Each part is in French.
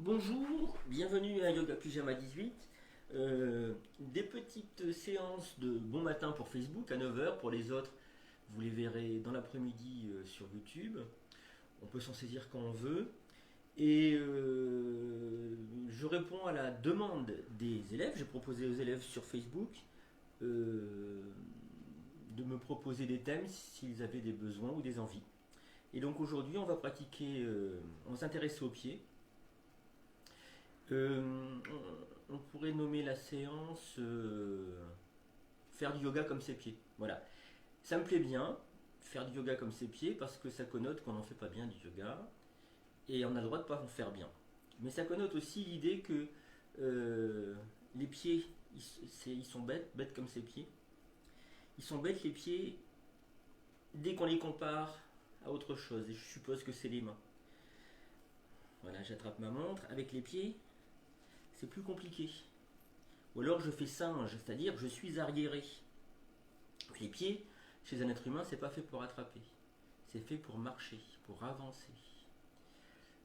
Bonjour, bienvenue à Yoga Pyjama 18. Des petites séances de bon matin pour Facebook à 9 heures. Pour les autres, vous les verrez dans l'après-midi sur YouTube. On peut s'en saisir quand on veut. Et je réponds à la demande des élèves. J'ai proposé aux élèves sur Facebook de me proposer des thèmes s'ils avaient des besoins ou des envies. Et donc aujourd'hui, on va pratiquer, on va s'intéresser aux pieds. On pourrait nommer la séance faire du yoga comme ses pieds. Voilà. Ça me plaît bien, faire du yoga comme ses pieds, parce que ça connote qu'on n'en fait pas bien du yoga, et on a le droit de ne pas en faire bien. Mais ça connote aussi l'idée que les pieds, ils sont bêtes, bêtes comme ses pieds. Ils sont bêtes les pieds dès qu'on les compare à autre chose, et je suppose que c'est les mains. Voilà, j'attrape ma montre. Avec les pieds, c'est plus compliqué. Ou alors je fais singe, c'est-à-dire je suis arriéré. Les pieds, chez un être humain, c'est pas fait pour attraper. C'est fait pour marcher, pour avancer.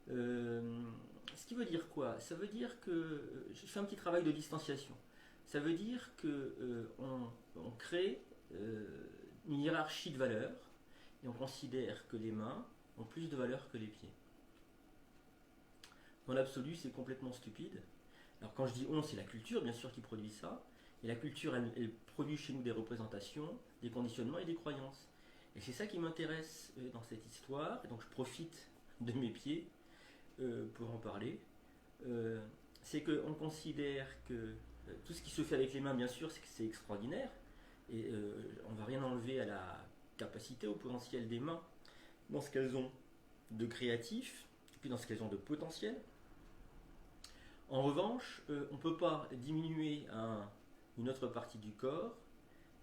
Ce qui veut dire quoi? Ça veut dire que je fais un petit travail de distanciation. Ça veut dire que on crée une hiérarchie de valeurs et on considère que les mains ont plus de valeur que les pieds. Dans l'absolu, c'est complètement stupide. Alors quand je dis on, c'est la culture bien sûr qui produit ça. Et la culture, elle produit chez nous des représentations, des conditionnements et des croyances. Et c'est ça qui m'intéresse dans cette histoire. Et donc je profite de mes pieds pour en parler. C'est qu'on considère que tout ce qui se fait avec les mains, bien sûr, c'est extraordinaire. Et on ne va rien enlever à la capacité, au potentiel des mains, dans ce qu'elles ont de créatif, et puis dans ce qu'elles ont de potentiel. En revanche, on ne peut pas diminuer une autre partie du corps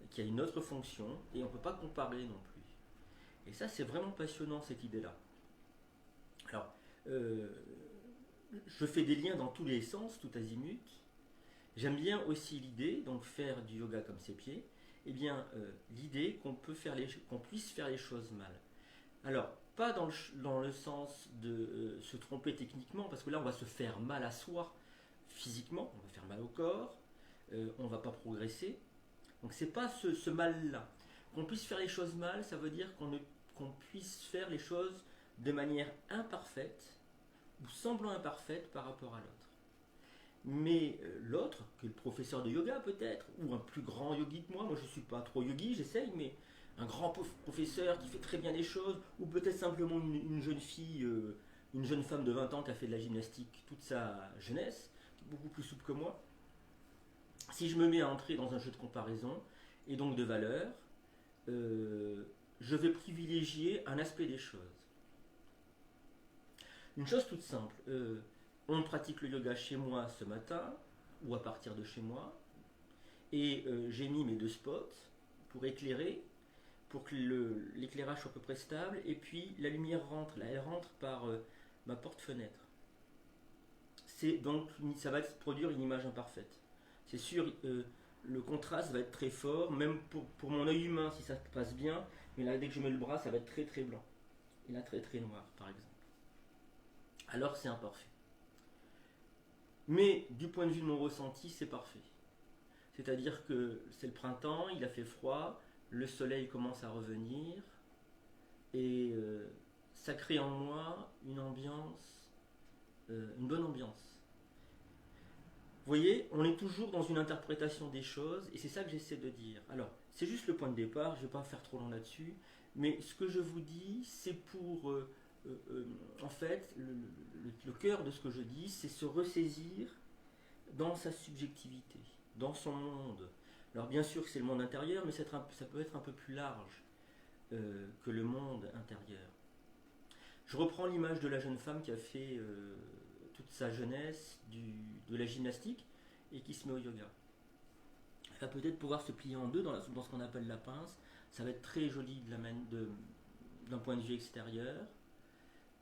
qui a une autre fonction, et on ne peut pas comparer non plus. Et ça, c'est vraiment passionnant, cette idée-là. Alors, je fais des liens dans tous les sens, tout azimut. J'aime bien aussi l'idée, donc faire du yoga comme ses pieds, l'idée qu'on puisse faire les choses mal. Alors, pas dans le sens de se tromper techniquement, parce que là, on va se faire mal à soi physiquement, on va faire mal au corps, on ne va pas progresser. Donc, c'est pas ce mal-là. Qu'on puisse faire les choses mal, ça veut dire qu'on puisse faire les choses de manière imparfaite, ou semblant imparfaite par rapport à l'autre. Mais l'autre, que le professeur de yoga peut-être, ou un plus grand yogi que moi je ne suis pas trop yogi, j'essaye, mais un grand professeur qui fait très bien les choses, ou peut-être simplement une jeune fille, une jeune femme de 20 ans qui a fait de la gymnastique toute sa jeunesse, qui est beaucoup plus souple que moi. Si je me mets à entrer dans un jeu de comparaison, et donc de valeur, je vais privilégier un aspect des choses. Une chose toute simple, on pratique le yoga chez moi ce matin, ou à partir de chez moi, et j'ai mis mes deux spots pour éclairer, pour que l'éclairage soit à peu près stable, et puis la lumière rentre, là elle rentre par ma porte-fenêtre. Donc ça va produire une image imparfaite. C'est sûr, le contraste va être très fort, même pour mon œil humain si ça passe bien, mais là dès que je mets le bras ça va être très très blanc, et là très très noir par exemple. Alors c'est imparfait. Mais du point de vue de mon ressenti, c'est parfait. C'est-à-dire que c'est le printemps, il a fait froid, le soleil commence à revenir, et ça crée en moi une ambiance, une bonne ambiance. Vous voyez, on est toujours dans une interprétation des choses, et c'est ça que j'essaie de dire. Alors, c'est juste le point de départ, je ne vais pas faire trop long là-dessus, mais ce que je vous dis, c'est pour... en fait, le cœur de ce que je dis, c'est se ressaisir dans sa subjectivité, dans son monde. Alors bien sûr que c'est le monde intérieur, mais ça peut être un peu plus large que le monde intérieur. Je reprends l'image de la jeune femme qui a fait toute sa jeunesse de la gymnastique et qui se met au yoga. Elle va peut-être pouvoir se plier en deux dans ce qu'on appelle la pince. Ça va être très joli d'un point de vue extérieur.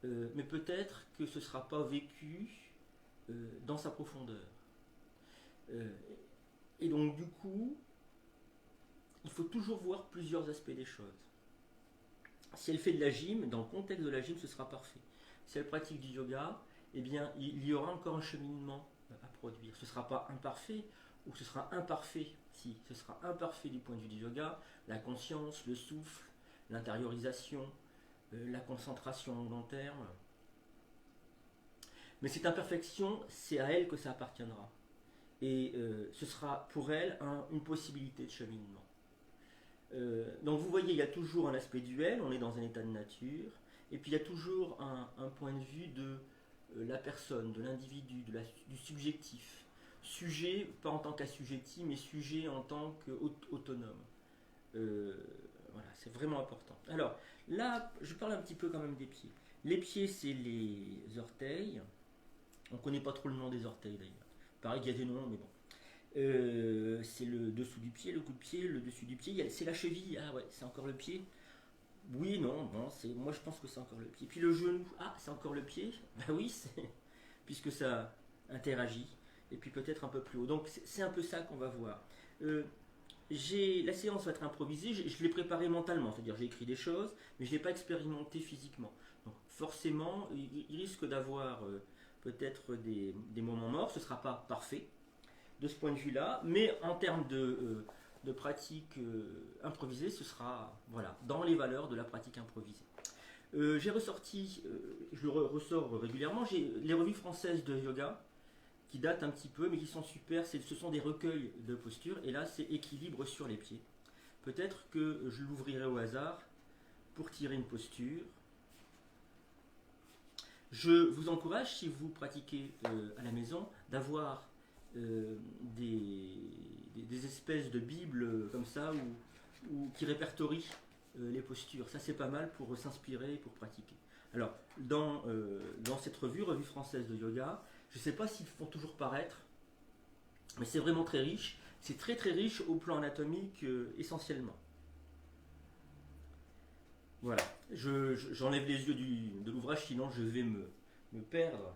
Mais peut-être que ce ne sera pas vécu dans sa profondeur. Et donc du coup, il faut toujours voir plusieurs aspects des choses. Si elle fait de la gym, dans le contexte de la gym, ce sera parfait. Si elle pratique du yoga, eh bien, il y aura encore un cheminement à produire. Ce ne sera pas imparfait, ou ce sera imparfait, si, ce sera imparfait du point de vue du yoga, la conscience, le souffle, l'intériorisation, la concentration au long terme. Mais cette imperfection, c'est à elle que ça appartiendra. Et ce sera pour elle une possibilité de cheminement. Donc vous voyez, il y a toujours un aspect duel, on est dans un état de nature, et puis il y a toujours un point de vue de la personne, de l'individu, du subjectif. Sujet, pas en tant qu'assujetti, mais sujet en tant qu'autonome. Voilà, c'est vraiment important. Alors, là, je parle un petit peu quand même des pieds. Les pieds, c'est les orteils. On ne connaît pas trop le nom des orteils d'ailleurs. Pareil qu'il y a des noms, mais bon. C'est le dessous du pied, le coup de pied, le dessus du pied. C'est la cheville. Ah ouais, c'est encore le pied. Oui, non, bon, moi je pense que c'est encore le pied. Puis le genou, ah, c'est encore le pied. Ben oui, puisque ça interagit. Et puis peut-être un peu plus haut. Donc c'est un peu ça qu'on va voir. La séance va être improvisée. Je l'ai préparée mentalement, c'est-à-dire j'ai écrit des choses, mais je ne l'ai pas expérimenté physiquement. Donc forcément, il risque d'avoir peut-être des moments morts. Ce ne sera pas parfait de ce point de vue-là, mais en termes de pratique improvisée, ce sera voilà, dans les valeurs de la pratique improvisée. J'ai ressorti, je le ressors régulièrement, j'ai les revues françaises de yoga qui datent un petit peu, mais qui sont super. Ce sont des recueils de postures, et là c'est équilibre sur les pieds. Peut-être que je l'ouvrirai au hasard pour tirer une posture. Je vous encourage, si vous pratiquez à la maison, d'avoir des espèces de bibles comme ça qui répertorient les postures. Ça c'est pas mal pour s'inspirer et pour pratiquer. Alors dans cette revue française de yoga, je ne sais pas s'ils font toujours paraître, mais c'est vraiment très riche. C'est très très riche au plan anatomique essentiellement. Voilà, j'enlève les yeux de l'ouvrage, sinon je vais me perdre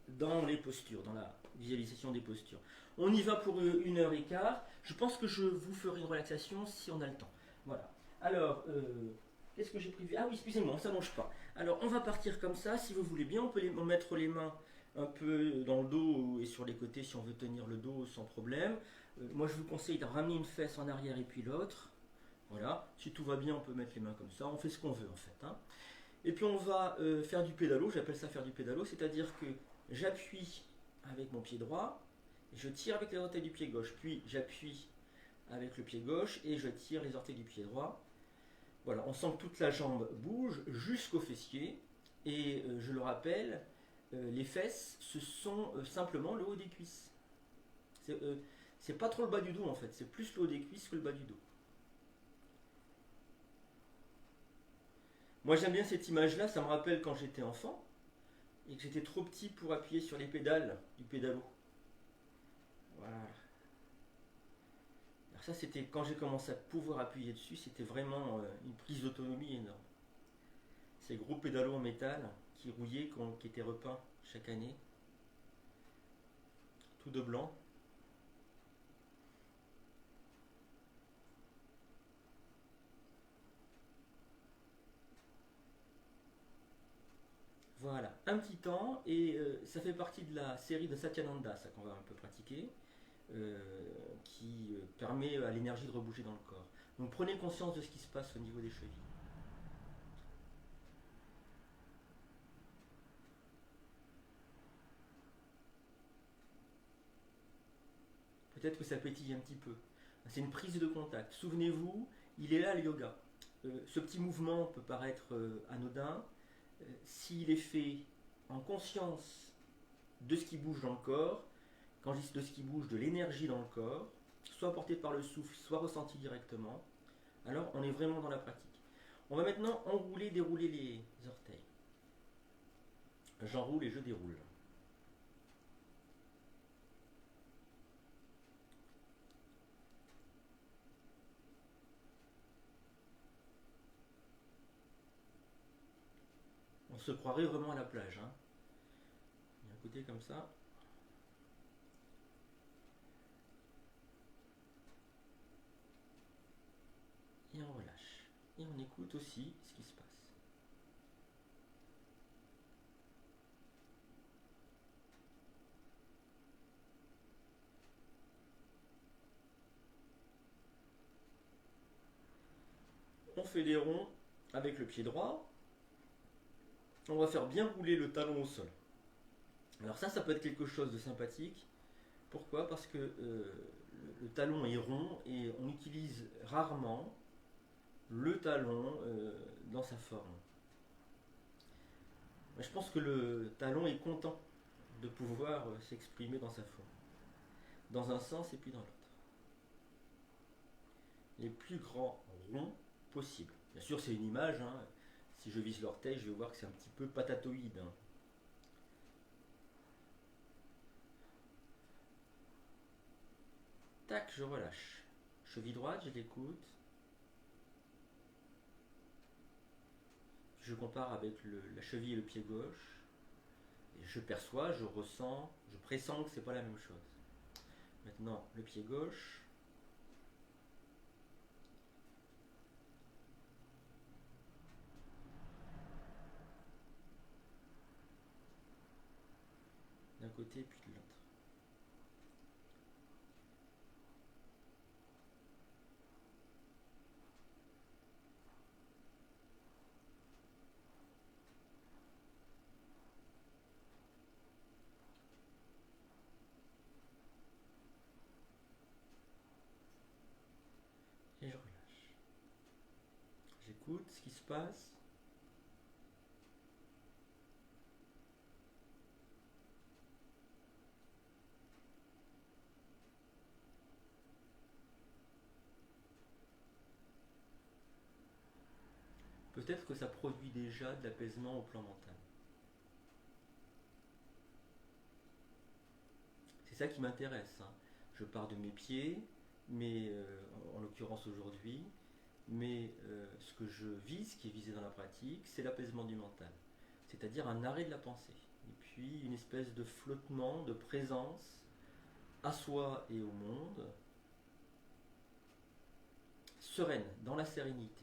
dans les postures, dans la visualisation des postures. On y va pour 1h15. Je pense que je vous ferai une relaxation si on a le temps. Voilà. Alors, qu'est-ce que j'ai prévu? Ah oui, excusez-moi, on ne s'allonge pas. Alors, on va partir comme ça. Si vous voulez bien, on peut mettre les mains un peu dans le dos et sur les côtés si on veut tenir le dos sans problème. Moi, je vous conseille de ramener une fesse en arrière et puis l'autre. Voilà. Si tout va bien, on peut mettre les mains comme ça. On fait ce qu'on veut en fait. Hein. Et puis, on va faire du pédalo. J'appelle ça faire du pédalo, c'est-à-dire que j'appuie avec mon pied droit, je tire avec les orteils du pied gauche, puis j'appuie avec le pied gauche et je tire les orteils du pied droit. Voilà, on sent que toute la jambe bouge jusqu'au fessier, et je le rappelle, les fesses, ce sont simplement le haut des cuisses. C'est pas trop le bas du dos en fait, c'est plus le haut des cuisses que le bas du dos. Moi j'aime bien cette image-là, ça me rappelle quand j'étais enfant, et que j'étais trop petit pour appuyer sur les pédales du pédalo. Voilà. Alors ça c'était quand j'ai commencé à pouvoir appuyer dessus, c'était vraiment une prise d'autonomie énorme. Ces gros pédalos en métal qui rouillaient, qui étaient repeints chaque année, tout de blanc. Voilà, un petit temps, et ça fait partie de la série de Satyananda, ça qu'on va un peu pratiquer, qui permet à l'énergie de rebouger dans le corps. Donc prenez conscience de ce qui se passe au niveau des chevilles. Peut-être que ça pétille un petit peu. C'est une prise de contact. Souvenez-vous, il est là le yoga. Ce petit mouvement peut paraître anodin. S'il est fait en conscience de ce qui bouge dans le corps, quand je dis de ce qui bouge, de l'énergie dans le corps, soit porté par le souffle, soit ressenti directement, alors on est vraiment dans la pratique. On va maintenant enrouler, dérouler les orteils. J'enroule et je déroule. On se croirait vraiment à la plage. Hein. Et à côté comme ça. Et on relâche. Et on écoute aussi ce qui se passe. on fait des ronds avec le pied droit. On va faire bien rouler le talon au sol. Alors ça peut être quelque chose de sympathique. Pourquoi? Parce que le talon est rond et on utilise rarement le talon dans sa forme. Je pense que le talon est content de pouvoir s'exprimer dans sa forme, dans un sens et puis dans l'autre. Les plus grands ronds possibles. Bien sûr, c'est une image. Hein. Si je vise l'orteil, je vais voir que c'est un petit peu patatoïde. Hein. Tac, je relâche. Cheville droite, je l'écoute. Je compare avec la cheville et le pied gauche. Et je perçois, je ressens, je pressens que c'est pas la même chose. Maintenant, le pied gauche. D'un côté puis de l'autre. Et je relâche. J'écoute ce qui se passe. Peut-être que ça produit déjà de l'apaisement au plan mental. C'est ça qui m'intéresse. Hein. Je pars de mes pieds, mais en l'occurrence aujourd'hui, mais ce que je vise, qui est visé dans la pratique, c'est l'apaisement du mental. C'est-à-dire un arrêt de la pensée. Et puis une espèce de flottement, de présence à soi et au monde, sereine, dans la sérénité.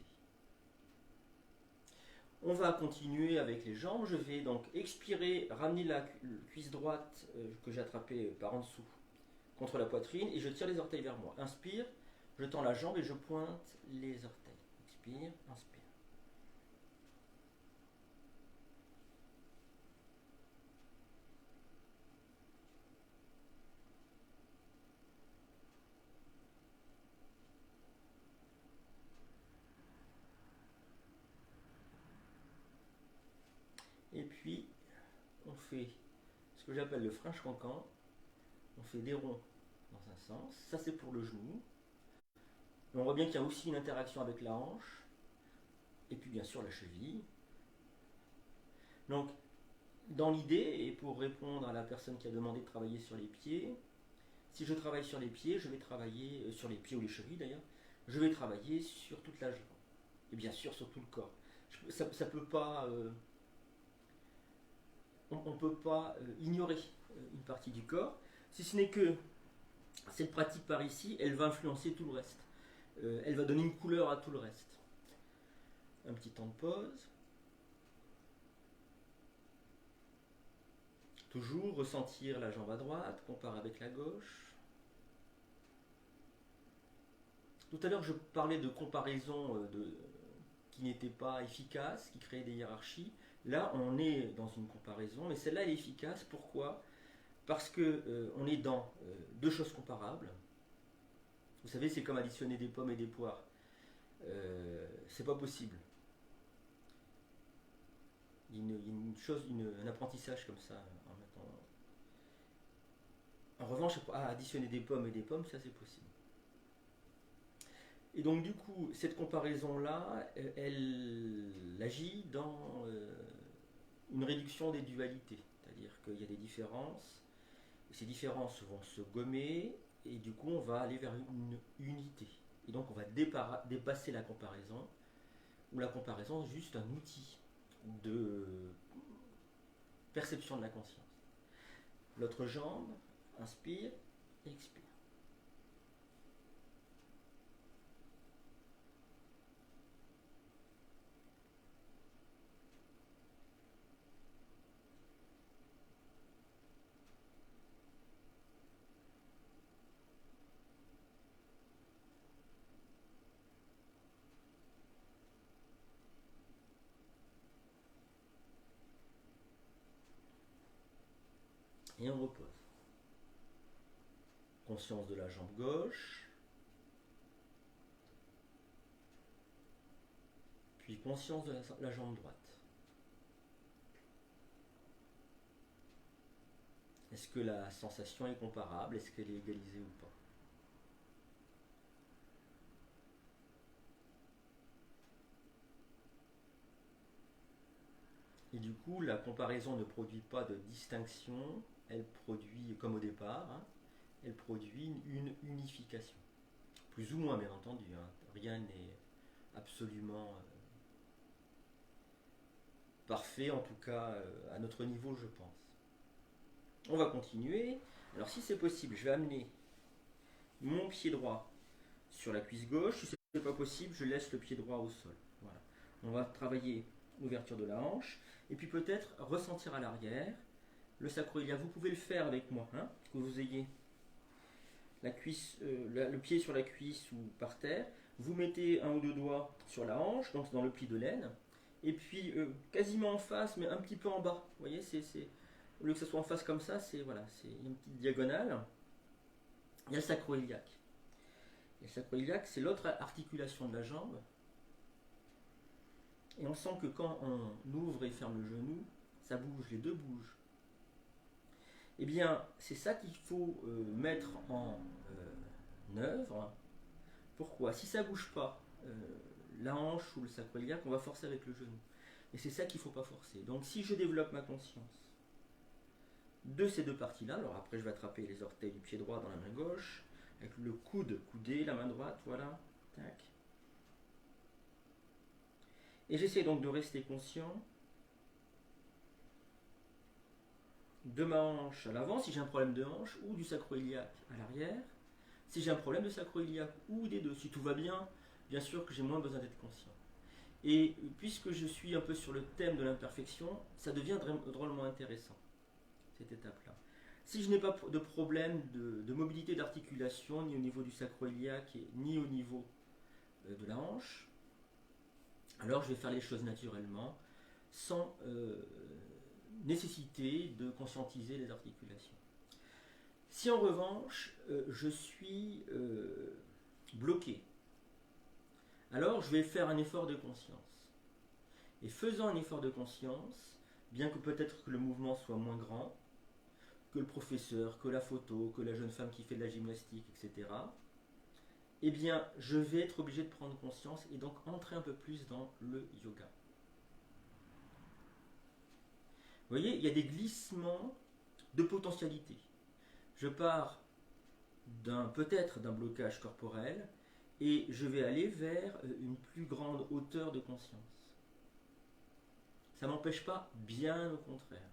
On va continuer avec les jambes. Je vais donc expirer, ramener la cuisse droite que j'ai attrapée par en dessous contre la poitrine et je tire les orteils vers moi. Inspire, je tends la jambe et je pointe les orteils. Expire, inspire. Et puis, on fait ce que j'appelle le French cancan. On fait des ronds dans un sens. Ça, c'est pour le genou. Et on voit bien qu'il y a aussi une interaction avec la hanche. Et puis, bien sûr, la cheville. Donc, dans l'idée, et pour répondre à la personne qui a demandé de travailler sur les pieds, si je travaille sur les pieds, je vais travailler, sur les pieds ou les chevilles d'ailleurs, je vais travailler sur toute la jambe. Et bien sûr sur tout le corps. Ça peut pas, on ne peut pas ignorer une partie du corps, si ce n'est que cette pratique par ici, elle va influencer tout le reste. Elle va donner une couleur à tout le reste. Un petit temps de pause. Toujours ressentir la jambe à droite, compare avec la gauche. Tout à l'heure, je parlais de comparaison qui n'était pas efficace, qui créait des hiérarchies. Là, on est dans une comparaison, mais celle-là est efficace. Pourquoi? Parce que on est dans deux choses comparables. Vous savez, c'est comme additionner des pommes et des poires. C'est pas possible. Il y a une chose, un apprentissage comme ça en mettant. En revanche, additionner des pommes et des pommes, ça c'est possible. Et donc du coup, cette comparaison-là, elle agit dans une réduction des dualités. C'est-à-dire qu'il y a des différences, et ces différences vont se gommer, et du coup on va aller vers une unité. Et donc on va dépasser la comparaison, où la comparaison est juste un outil de perception de la conscience. L'autre jambe, inspire, expire. Et on repose. Conscience de la jambe gauche. Puis conscience de la jambe droite. Est-ce que la sensation est comparable? Est-ce qu'elle est égalisée ou pas? Et du coup, la comparaison ne produit pas de distinction, elle produit, comme au départ, hein, elle produit une unification. Plus ou moins, bien entendu, hein. Rien n'est absolument parfait, en tout cas à notre niveau, je pense. On va continuer. Alors si c'est possible, je vais amener mon pied droit sur la cuisse gauche. Si ce n'est pas possible, je laisse le pied droit au sol. Voilà. On va travailler l'ouverture de la hanche. Et puis peut-être ressentir à l'arrière le sacro-iliaque. Vous pouvez le faire avec moi, hein, que vous ayez la cuisse, le pied sur la cuisse ou par terre. Vous mettez un ou deux doigts sur la hanche, donc dans le pli de laine. Et puis quasiment en face, mais un petit peu en bas. Vous voyez, au lieu que ce soit en face comme ça, c'est voilà, une petite diagonale. Il y a le sacro-iliaque. Et le sacro-iliaque, c'est l'autre articulation de la jambe. Et on sent que quand on ouvre et ferme le genou, ça bouge, les deux bougent. Eh bien, c'est ça qu'il faut mettre en œuvre. Pourquoi? Si ça ne bouge pas, la hanche ou le sacro-iliaque, on va forcer avec le genou. Et c'est ça qu'il ne faut pas forcer. Donc si je développe ma conscience de ces deux parties-là, alors après je vais attraper les orteils du pied droit dans la main gauche, avec le coude coudé, la main droite, voilà, tac. Et j'essaie donc de rester conscient de ma hanche à l'avant, si j'ai un problème de hanche, ou du sacro-iliaque à l'arrière, si j'ai un problème de sacro-iliaque, ou des deux. Si tout va bien, bien sûr que j'ai moins besoin d'être conscient. Et puisque je suis un peu sur le thème de l'imperfection, ça devient drôlement intéressant, cette étape-là. Si je n'ai pas de problème de mobilité d'articulation, ni au niveau du sacro-iliaque, ni au niveau de la hanche, alors je vais faire les choses naturellement, sans nécessité de conscientiser les articulations. Si en revanche, je suis bloqué, alors je vais faire un effort de conscience. Et faisant un effort de conscience, bien que peut-être que le mouvement soit moins grand, que le professeur, que la photo, que la jeune femme qui fait de la gymnastique, etc., eh bien, je vais être obligé de prendre conscience et donc entrer un peu plus dans le yoga. Vous voyez, il y a des glissements de potentialité. Je pars peut-être d'un blocage corporel et je vais aller vers une plus grande hauteur de conscience. Ça ne m'empêche pas, bien au contraire.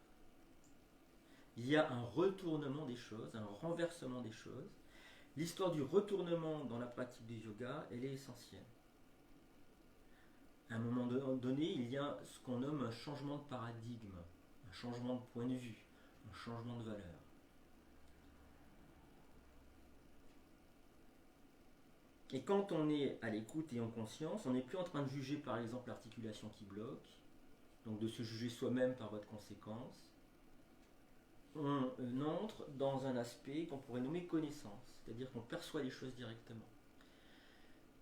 Il y a un retournement des choses, un renversement des choses. L'histoire du retournement dans la pratique du yoga, elle est essentielle. À un moment donné, il y a ce qu'on nomme un changement de paradigme, un changement de point de vue, un changement de valeur. Et quand on est à l'écoute et en conscience, on n'est plus en train de juger par exemple l'articulation qui bloque, donc de se juger soi-même par votre conséquence. On entre dans un aspect qu'on pourrait nommer connaissance, c'est-à-dire qu'on perçoit les choses directement.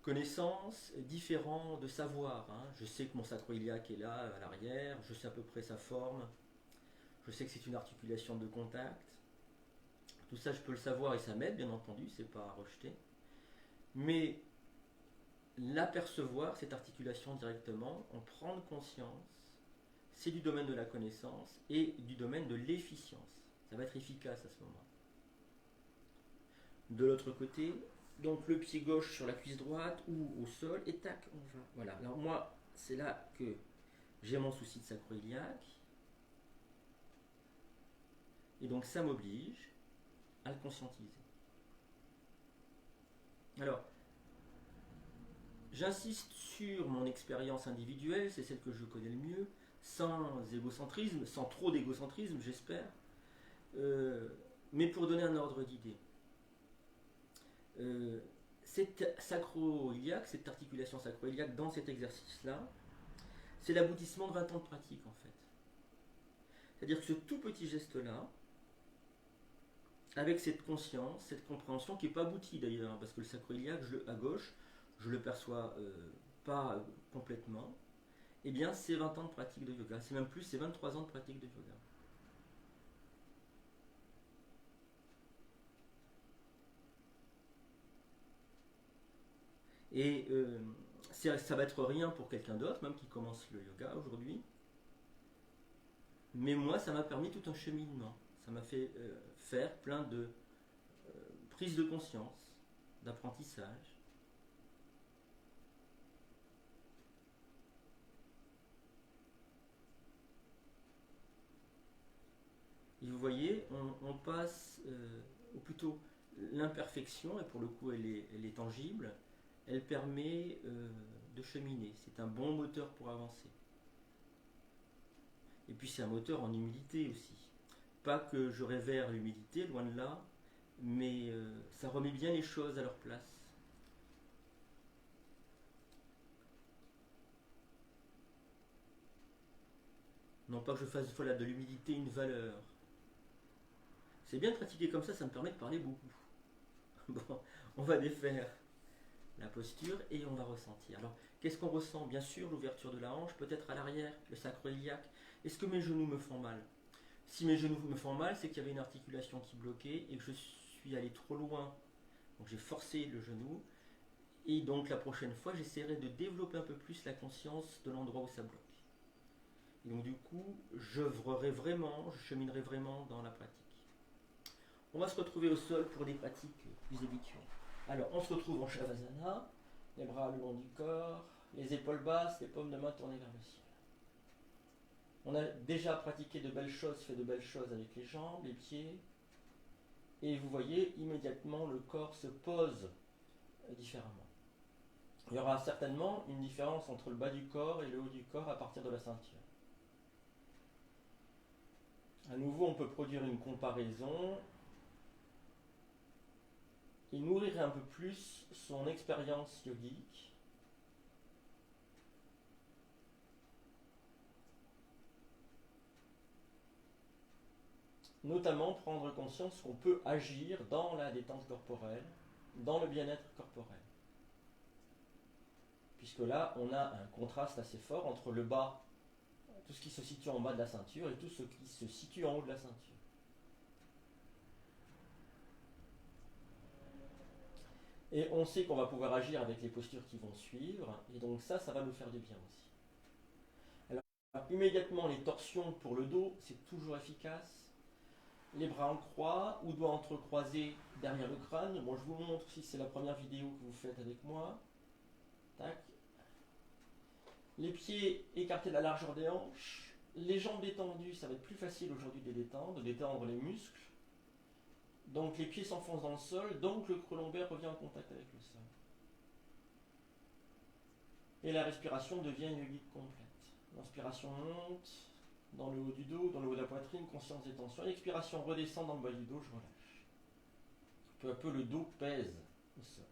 Connaissance différent de savoir. Hein. Je sais que mon sacro-iliaque est là, à l'arrière, je sais à peu près sa forme, je sais que c'est une articulation de contact. Tout ça, je peux le savoir et ça m'aide, bien entendu, c'est pas à rejeter. Mais l'apercevoir, cette articulation directement, en prendre conscience, c'est du domaine de la connaissance et du domaine de l'efficience. Ça va être efficace à ce moment. De l'autre côté, donc le pied gauche sur la cuisse droite ou au sol, et tac, on va. Voilà. Alors moi, c'est là que j'ai mon souci de sacro-iliaque. Et donc ça m'oblige à le conscientiser. Alors, j'insiste sur mon expérience individuelle, c'est celle que je connais le mieux, sans égocentrisme, sans trop d'égocentrisme, j'espère, mais pour donner un ordre d'idée. Cette sacro-iliaque, cette articulation sacro-iliaque dans cet exercice-là, c'est l'aboutissement de 20 ans de pratique en fait. C'est-à-dire que ce tout petit geste-là, avec cette conscience, cette compréhension qui n'est pas aboutie d'ailleurs, parce que le sacro-iliaque à gauche, je le perçois pas complètement, eh bien c'est 20 ans de pratique de yoga, c'est même plus, c'est 23 ans de pratique de yoga. Et ça va être rien pour quelqu'un d'autre, même qui commence le yoga aujourd'hui. Mais moi, ça m'a permis tout un cheminement. Ça m'a fait faire plein de prises de conscience, d'apprentissage. Et vous voyez, on passe, ou plutôt l'imperfection, et pour le coup elle est tangible, elle permet de cheminer. C'est un bon moteur pour avancer. Et puis c'est un moteur en humilité aussi. Pas que je révère l'humilité, loin de là, mais ça remet bien les choses à leur place. Non pas que je fasse voilà, de l'humilité une valeur. C'est bien de pratiquer comme ça me permet de parler beaucoup. Bon, on va défaire la posture et on va ressentir. Alors, qu'est-ce qu'on ressent? Bien sûr, l'ouverture de la hanche, peut-être à l'arrière, le sacro-iliaque. Est-ce que mes genoux me font mal? Si mes genoux me font mal, c'est qu'il y avait une articulation qui bloquait et que je suis allé trop loin. Donc j'ai forcé le genou. Et donc la prochaine fois, j'essaierai de développer un peu plus la conscience de l'endroit où ça bloque. Et donc du coup, j'œuvrerai vraiment, je cheminerai vraiment dans la pratique. On va se retrouver au sol pour des pratiques plus habituelles. Alors, on se retrouve en Shavasana, les bras le long du corps, les épaules basses, les paumes de main tournées vers le ciel. On a déjà pratiqué de belles choses, fait de belles choses avec les jambes, les pieds. Et vous voyez, immédiatement, le corps se pose différemment. Il y aura certainement une différence entre le bas du corps et le haut du corps à partir de la ceinture. À nouveau, on peut produire une comparaison et nourrir un peu plus son expérience yogique. Notamment prendre conscience qu'on peut agir dans la détente corporelle, dans le bien-être corporel. Puisque là, on a un contraste assez fort entre le bas, tout ce qui se situe en bas de la ceinture, et tout ce qui se situe en haut de la ceinture. Et on sait qu'on va pouvoir agir avec les postures qui vont suivre, et donc ça va nous faire du bien aussi. Alors, immédiatement, les torsions pour le dos, c'est toujours efficace. Les bras en croix ou doigts entrecroisés derrière le crâne. Bon, je vous montre si c'est la première vidéo que vous faites avec moi. Tac. Les pieds écartés de la largeur des hanches. Les jambes détendues, ça va être plus facile aujourd'hui de détendre les muscles. Donc les pieds s'enfoncent dans le sol, donc le creux lombaire revient en contact avec le sol. Et la respiration devient yogique complète. L'inspiration monte dans le haut du dos, dans le haut de la poitrine, conscience des tensions. L'expiration redescend dans le bas du dos, je relâche. Peu à peu, le dos pèse au sol.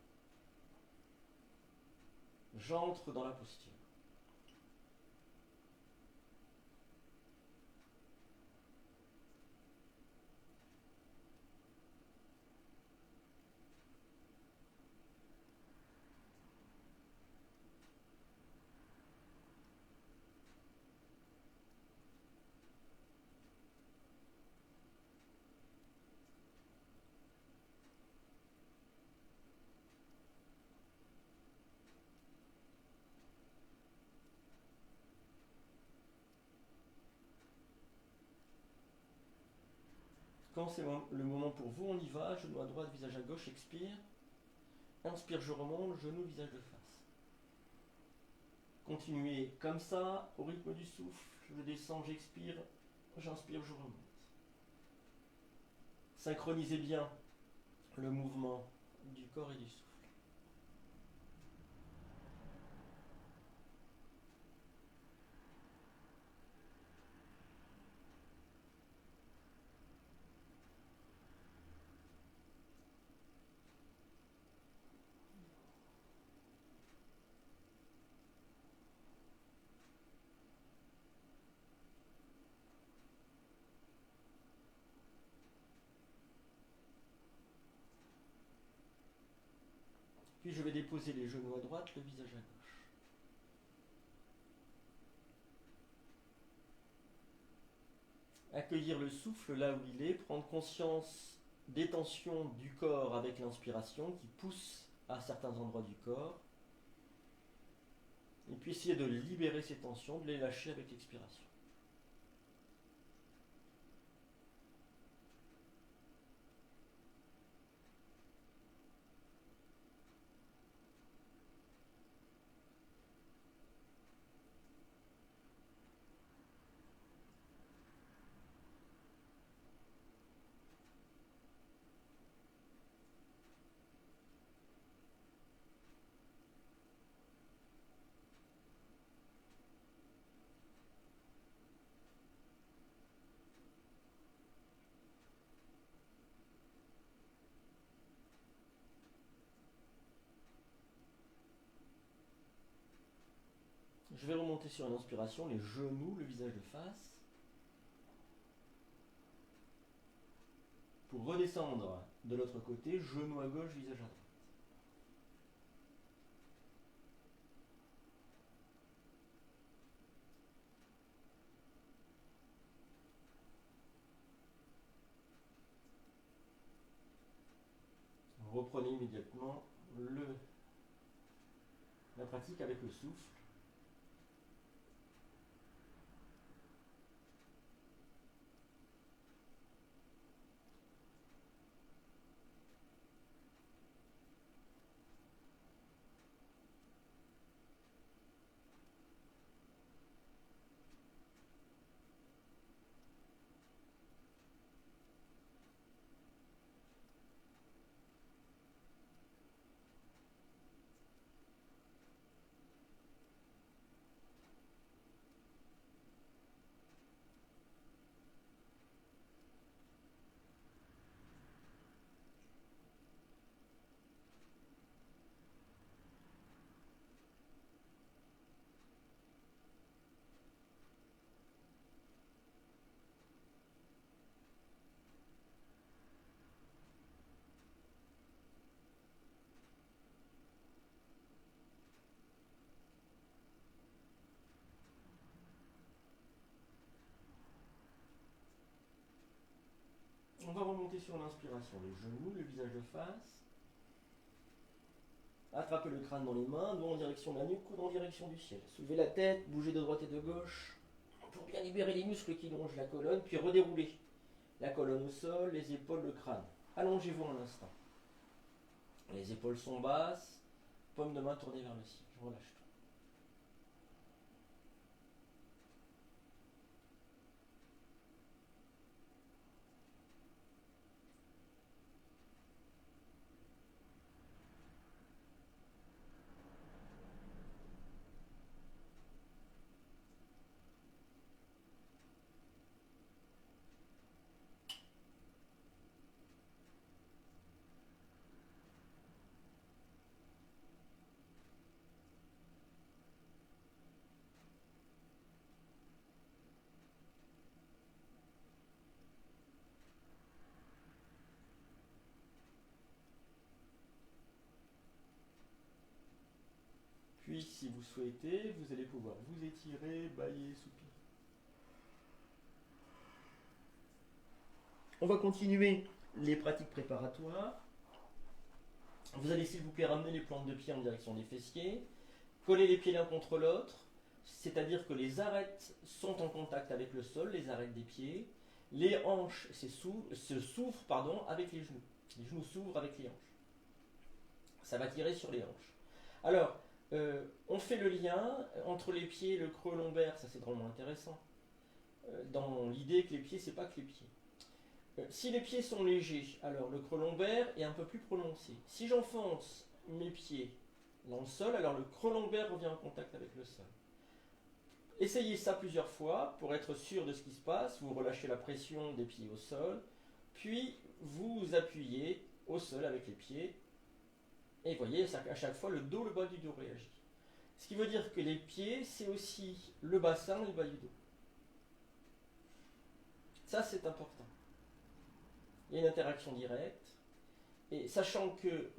J'entre dans la posture. Quand c'est le moment pour vous, on y va. Genou à droite, visage à gauche, expire. Inspire, je remonte, genou, visage de face. Continuez comme ça, au rythme du souffle. Je descends, j'expire, j'inspire, je remonte. Synchronisez bien le mouvement du corps et du souffle. Puis je vais déposer les genoux à droite, le visage à gauche. Accueillir le souffle là où il est, prendre conscience des tensions du corps avec l'inspiration qui pousse à certains endroits du corps. Et puis essayer de libérer ces tensions, de les lâcher avec l'expiration. Je vais remonter sur une inspiration, les genoux, le visage de face. Pour redescendre de l'autre côté, genou à gauche, visage à droite. Reprenez immédiatement la pratique avec le souffle. On va remonter sur l'inspiration, les genoux, le visage de face. Attrapez le crâne dans les mains, dos en direction de la nuque, coude en direction du ciel. Soulevez la tête, bougez de droite et de gauche pour bien libérer les muscles qui longent la colonne, puis redéroulez la colonne au sol, les épaules, le crâne. Allongez-vous un instant. Les épaules sont basses, paume de main tournée vers le ciel. Je relâche tout. Puis, si vous souhaitez, vous allez pouvoir vous étirer, bâiller, soupirer. On va continuer les pratiques préparatoires. Vous allez, s'il vous plaît, ramener les plantes de pied en direction des fessiers, coller les pieds l'un contre l'autre, c'est-à-dire que les arêtes sont en contact avec le sol, les arêtes des pieds. Les hanches se s'ouvrent avec les genoux. Les genoux s'ouvrent avec les hanches. Ça va tirer sur les hanches. Alors, on fait le lien entre les pieds et le creux lombaire, ça c'est vraiment intéressant. Dans l'idée que les pieds, c'est pas que les pieds. Si les pieds sont légers, alors le creux lombaire est un peu plus prononcé. Si j'enfonce mes pieds dans le sol, alors le creux lombaire revient en contact avec le sol. Essayez ça plusieurs fois pour être sûr de ce qui se passe. Vous relâchez la pression des pieds au sol, puis vous appuyez au sol avec les pieds. Et vous voyez, à chaque fois, le dos, le bas du dos réagit. Ce qui veut dire que les pieds, c'est aussi le bassin et le bas du dos. Ça, c'est important. Il y a une interaction directe. Et sachant que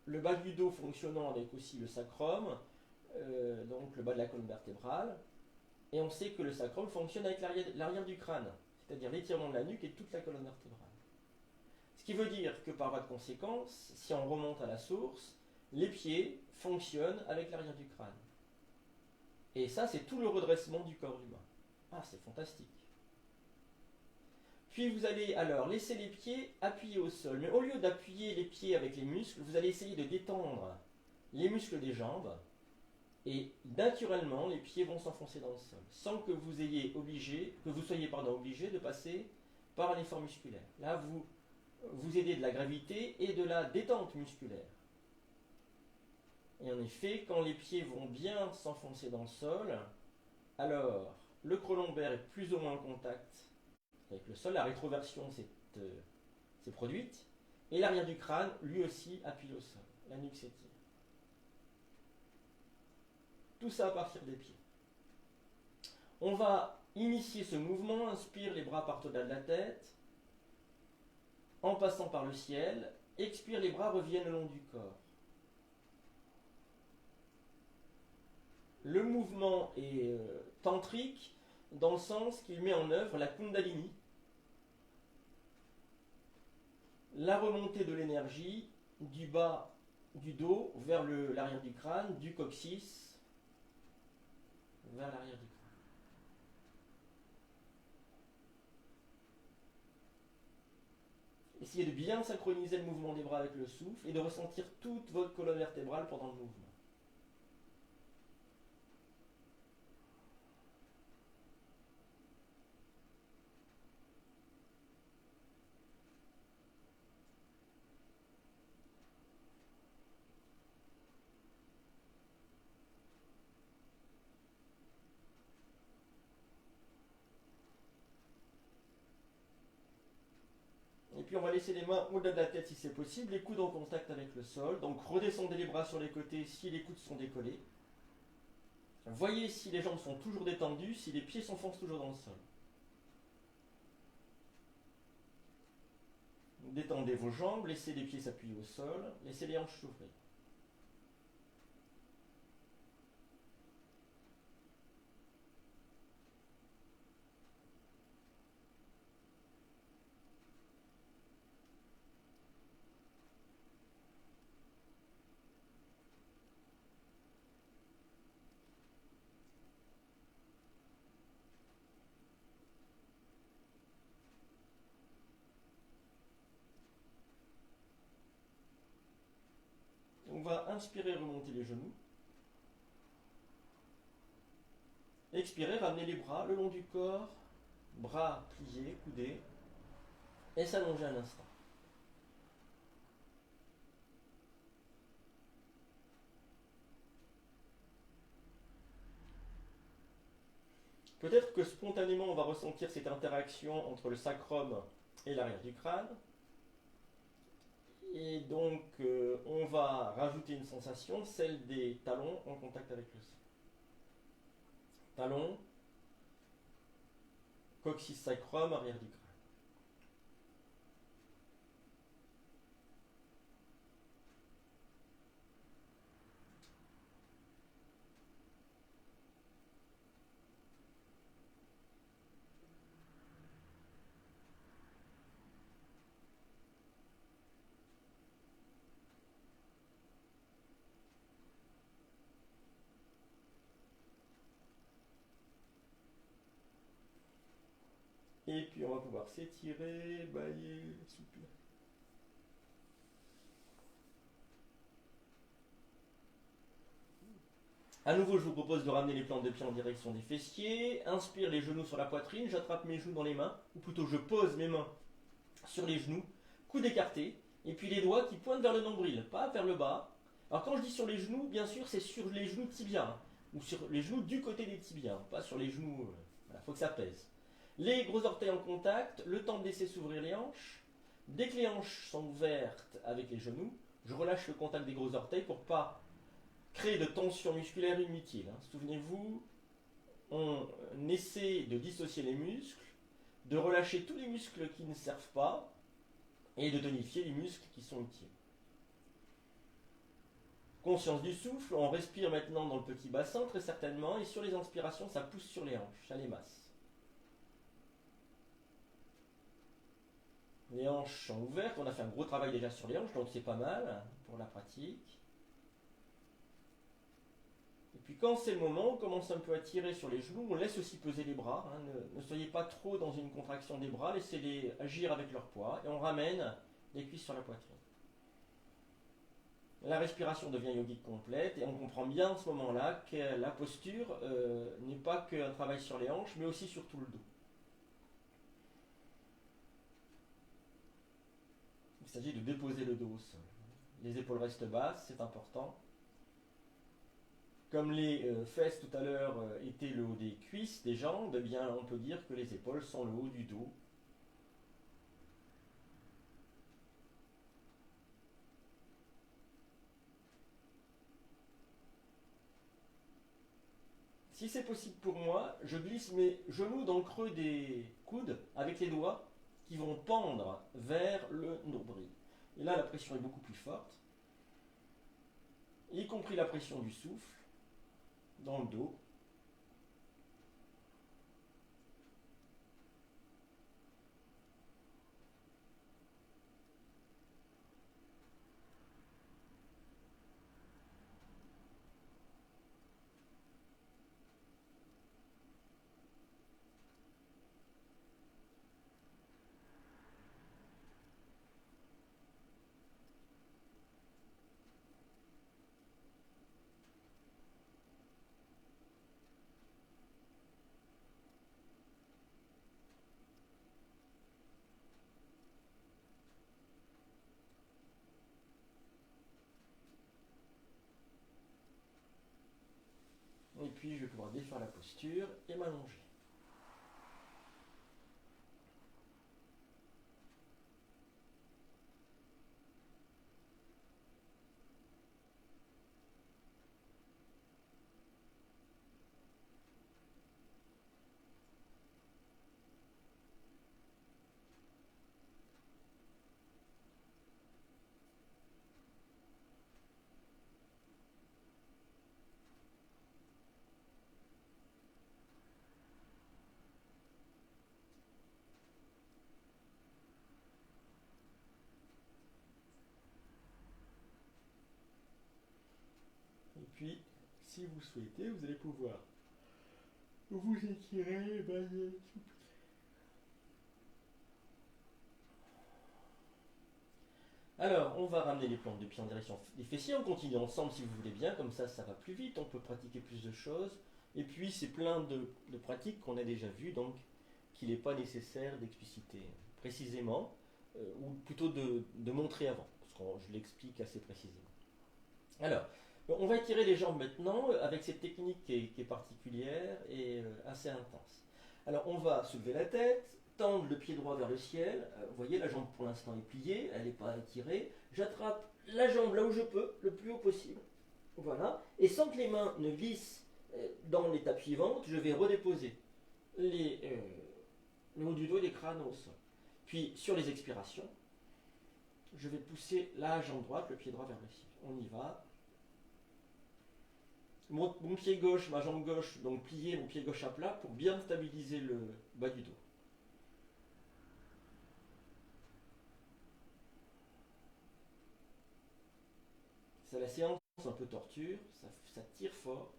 le bas du dos fonctionnant avec aussi le sacrum, donc le bas de la colonne vertébrale, et on sait que le sacrum fonctionne avec l'arrière du crâne, c'est-à-dire l'étirement de la nuque et de toute la colonne vertébrale. Ce qui veut dire que par voie de conséquence, si on remonte à la source, les pieds fonctionnent avec l'arrière du crâne. Et ça, c'est tout le redressement du corps humain. Ah, c'est fantastique. Puis vous allez alors laisser les pieds appuyés au sol. Mais au lieu d'appuyer les pieds avec les muscles, vous allez essayer de détendre les muscles des jambes. Et naturellement, les pieds vont s'enfoncer dans le sol, sans que vous soyez obligé de passer par un effort musculaire. Là, vous aidez de la gravité et de la détente musculaire. Et en effet, quand les pieds vont bien s'enfoncer dans le sol, alors le creux lombaire est plus ou moins en contact avec le sol, la rétroversion s'est produite, et l'arrière du crâne, lui aussi, appuie au sol. La nuque s'étire. Tout ça à partir des pieds. On va initier ce mouvement, inspire, les bras partent au-delà de la tête, en passant par le ciel, expire, les bras reviennent le long du corps. Le mouvement est tantrique dans le sens qu'il met en œuvre la Kundalini, la remontée de l'énergie du bas du dos vers l'arrière du crâne, du coccyx vers l'arrière du crâne. Essayez de bien synchroniser le mouvement des bras avec le souffle et de ressentir toute votre colonne vertébrale pendant le mouvement. Et puis on va laisser les mains au-delà de la tête si c'est possible, les coudes en contact avec le sol. Donc redescendez les bras sur les côtés si les coudes sont décollés. Voyez si les jambes sont toujours détendues, si les pieds s'enfoncent toujours dans le sol. Détendez vos jambes, laissez les pieds s'appuyer au sol, laissez les hanches s'ouvrir. On va inspirer, remonter les genoux. Expirez, ramenez les bras le long du corps, bras pliés, coudés, et s'allonger un instant. Peut-être que spontanément on va ressentir cette interaction entre le sacrum et l'arrière du crâne. Et donc on va rajouter une sensation, celle des talons en contact avec le sol. Talons, coccyx sacrum, arrière du crâne. Et puis on va pouvoir s'étirer, bailler, souffler. A nouveau, je vous propose de ramener les plantes de pied en direction des fessiers. Inspire, les genoux sur la poitrine, j'attrape mes genoux dans les mains, ou plutôt je pose mes mains sur les genoux, coudes écartés, et puis les doigts qui pointent vers le nombril, pas vers le bas. Alors quand je dis sur les genoux, bien sûr, c'est sur les genoux tibias, ou sur les genoux du côté des tibias, pas sur les genoux, voilà, faut que ça pèse. Les gros orteils en contact, le temps de laisser s'ouvrir les hanches. Dès que les hanches sont ouvertes avec les genoux, je relâche le contact des gros orteils pour pas créer de tension musculaire inutile. Souvenez-vous, on essaie de dissocier les muscles, de relâcher tous les muscles qui ne servent pas et de tonifier les muscles qui sont utiles. Conscience du souffle, on respire maintenant dans le petit bassin très certainement, et sur les inspirations, ça pousse sur les hanches, ça les masse. Les hanches sont ouvertes, on a fait un gros travail déjà sur les hanches, donc c'est pas mal pour la pratique. Et puis quand c'est le moment, on commence un peu à tirer sur les genoux, on laisse aussi peser les bras, hein, ne soyez pas trop dans une contraction des bras, laissez-les agir avec leur poids, et on ramène les cuisses sur la poitrine. La respiration devient yogique complète et on comprend bien en ce moment-là que la posture n'est pas qu'un travail sur les hanches, mais aussi sur tout le dos. Il s'agit de déposer le dos au sol. Les épaules restent basses, c'est important. Comme les fesses tout à l'heure étaient le haut des cuisses, des jambes, eh bien on peut dire que les épaules sont le haut du dos. Si c'est possible pour moi, je glisse mes genoux dans le creux des coudes avec les doigts qui vont pendre vers le nombril. Et là, la pression est beaucoup plus forte, y compris la pression du souffle dans le dos. Et puis, je vais pouvoir défaire la posture et m'allonger. Et puis, si vous souhaitez, vous allez pouvoir vous étirer, bailler, souffler. Alors, on va ramener les plantes de pied en direction des fessiers. On continue ensemble si vous voulez bien, comme ça va plus vite. On peut pratiquer plus de choses. Et puis, c'est plein de pratiques qu'on a déjà vues, donc qu'il n'est pas nécessaire d'expliciter précisément, ou plutôt de montrer avant, parce que je l'explique assez précisément. Alors, on va étirer les jambes maintenant avec cette technique qui est particulière et assez intense. Alors, on va soulever la tête, tendre le pied droit vers le ciel. Vous voyez, la jambe pour l'instant est pliée, elle n'est pas étirée. J'attrape la jambe là où je peux, le plus haut possible. Voilà. Et sans que les mains ne glissent dans l'étape suivante, je vais redéposer le haut du dos et les crânes au sol. Puis, sur les expirations, je vais pousser la jambe droite, le pied droit vers le ciel. On y va. Mon pied gauche, ma jambe gauche, donc plier mon pied gauche à plat pour bien stabiliser le bas du dos. C'est la séance un peu torture, ça tire fort.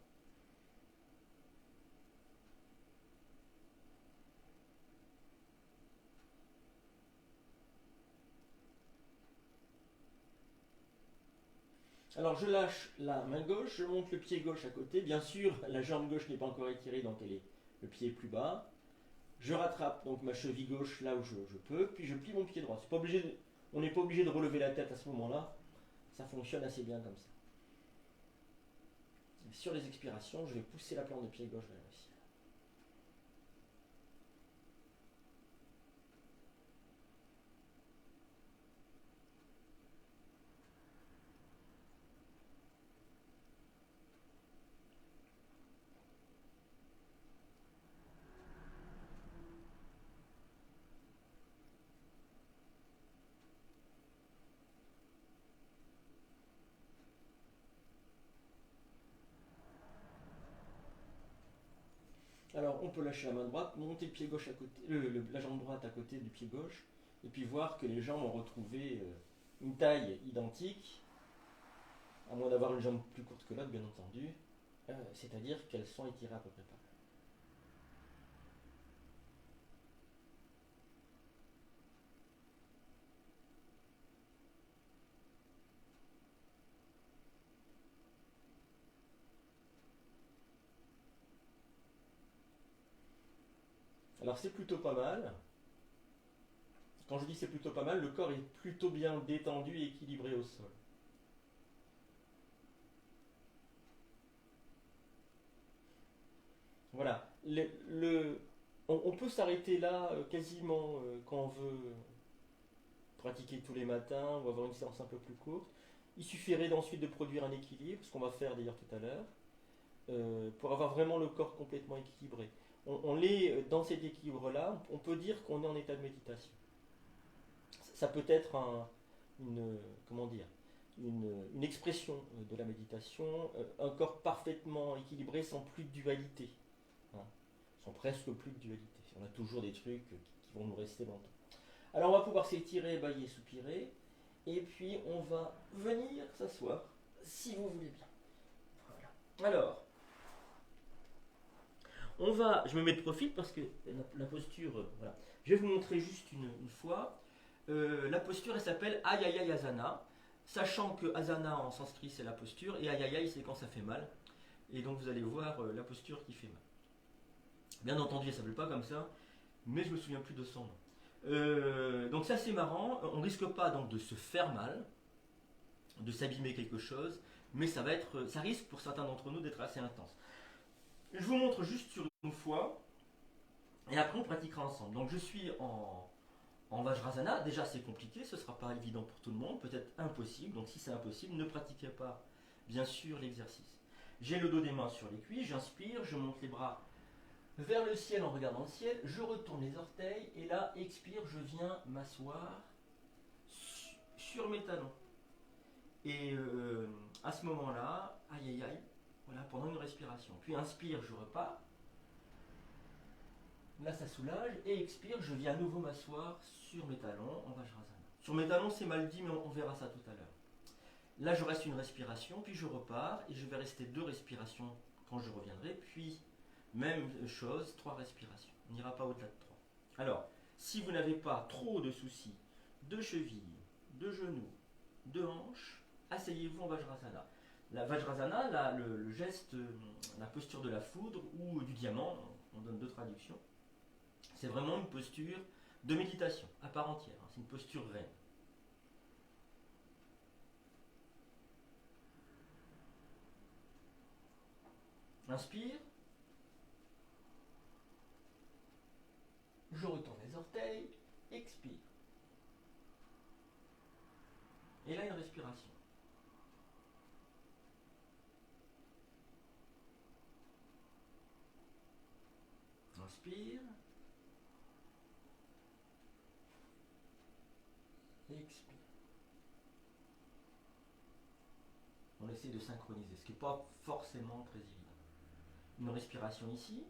Alors je lâche la main gauche, je monte le pied gauche à côté. Bien sûr, la jambe gauche n'est pas encore étirée, donc le pied est plus bas. Je rattrape donc ma cheville gauche là où je peux, puis je plie mon pied droit. On n'est pas obligé de relever la tête à ce moment-là. Ça fonctionne assez bien comme ça. Et sur les expirations, je vais pousser la plante de pied gauche vers le ciel. on peut lâcher la main droite, monter le pied gauche à côté, la jambe droite à côté du pied gauche, et puis voir que les jambes ont retrouvé une taille identique, à moins d'avoir une jambe plus courte que l'autre, bien entendu, c'est-à-dire qu'elles sont étirées à peu près pareil. Alors c'est plutôt pas mal. Quand je dis c'est plutôt pas mal, le corps est plutôt bien détendu et équilibré au sol. Voilà. On peut s'arrêter là quasiment quand on veut pratiquer tous les matins ou avoir une séance un peu plus courte. Il suffirait ensuite de produire un équilibre, ce qu'on va faire d'ailleurs tout à l'heure, pour avoir vraiment le corps complètement équilibré. On est dans cet équilibre-là, on peut dire qu'on est en état de méditation. Ça peut être une, comment dire, une expression de la méditation, un corps parfaitement équilibré sans plus de dualité, hein, sans presque plus de dualité. On a toujours des trucs qui vont nous rester longtemps. Alors on va pouvoir s'étirer, bailler, soupirer, et puis on va venir s'asseoir, si vous voulez bien. Voilà. Alors, je me mets de profil parce que la posture, voilà. Je vais vous montrer juste une fois. La posture, elle s'appelle Ayayay Asana, sachant que Asana en sanskrit c'est la posture et Ayayay c'est quand ça fait mal. Et donc vous allez voir la posture qui fait mal. Bien entendu, elle ne s'appelle pas comme ça, mais je me souviens plus de son nom. Donc ça c'est marrant, on risque pas donc de se faire mal, de s'abîmer quelque chose, mais ça risque pour certains d'entre nous d'être assez intense. Je vous montre juste sur une fois, et après on pratiquera ensemble. Donc je suis en Vajrasana. Déjà c'est compliqué, ce ne sera pas évident pour tout le monde, peut-être impossible, donc si c'est impossible, ne pratiquez pas bien sûr l'exercice. J'ai le dos des mains sur les cuisses, j'inspire, je monte les bras vers le ciel en regardant le ciel, je retourne les orteils, et là, expire, je viens m'asseoir sur mes talons. Et à ce moment-là, aïe aïe aïe, voilà, pendant une respiration. Puis inspire, je repars. Là, ça soulage. Et expire, je viens à nouveau m'asseoir sur mes talons en Vajrasana. Sur mes talons, c'est mal dit, mais on verra ça tout à l'heure. Là, je reste une respiration, puis je repars, et je vais rester 2 respirations quand je reviendrai, puis même chose, 3 respirations. On n'ira pas au-delà de 3. Alors, si vous n'avez pas trop de soucis de cheville, de genoux, de hanches, asseyez-vous en Vajrasana. La Vajrasana, le geste, la posture de la foudre ou du diamant, on donne 2 traductions, c'est vraiment une posture de méditation à part entière. C'est une posture reine. Inspire. Je retourne les orteils. Expire. Et là, une respiration. Inspire. Expire. On essaie de synchroniser, ce qui n'est pas forcément très évident. Une respiration ici.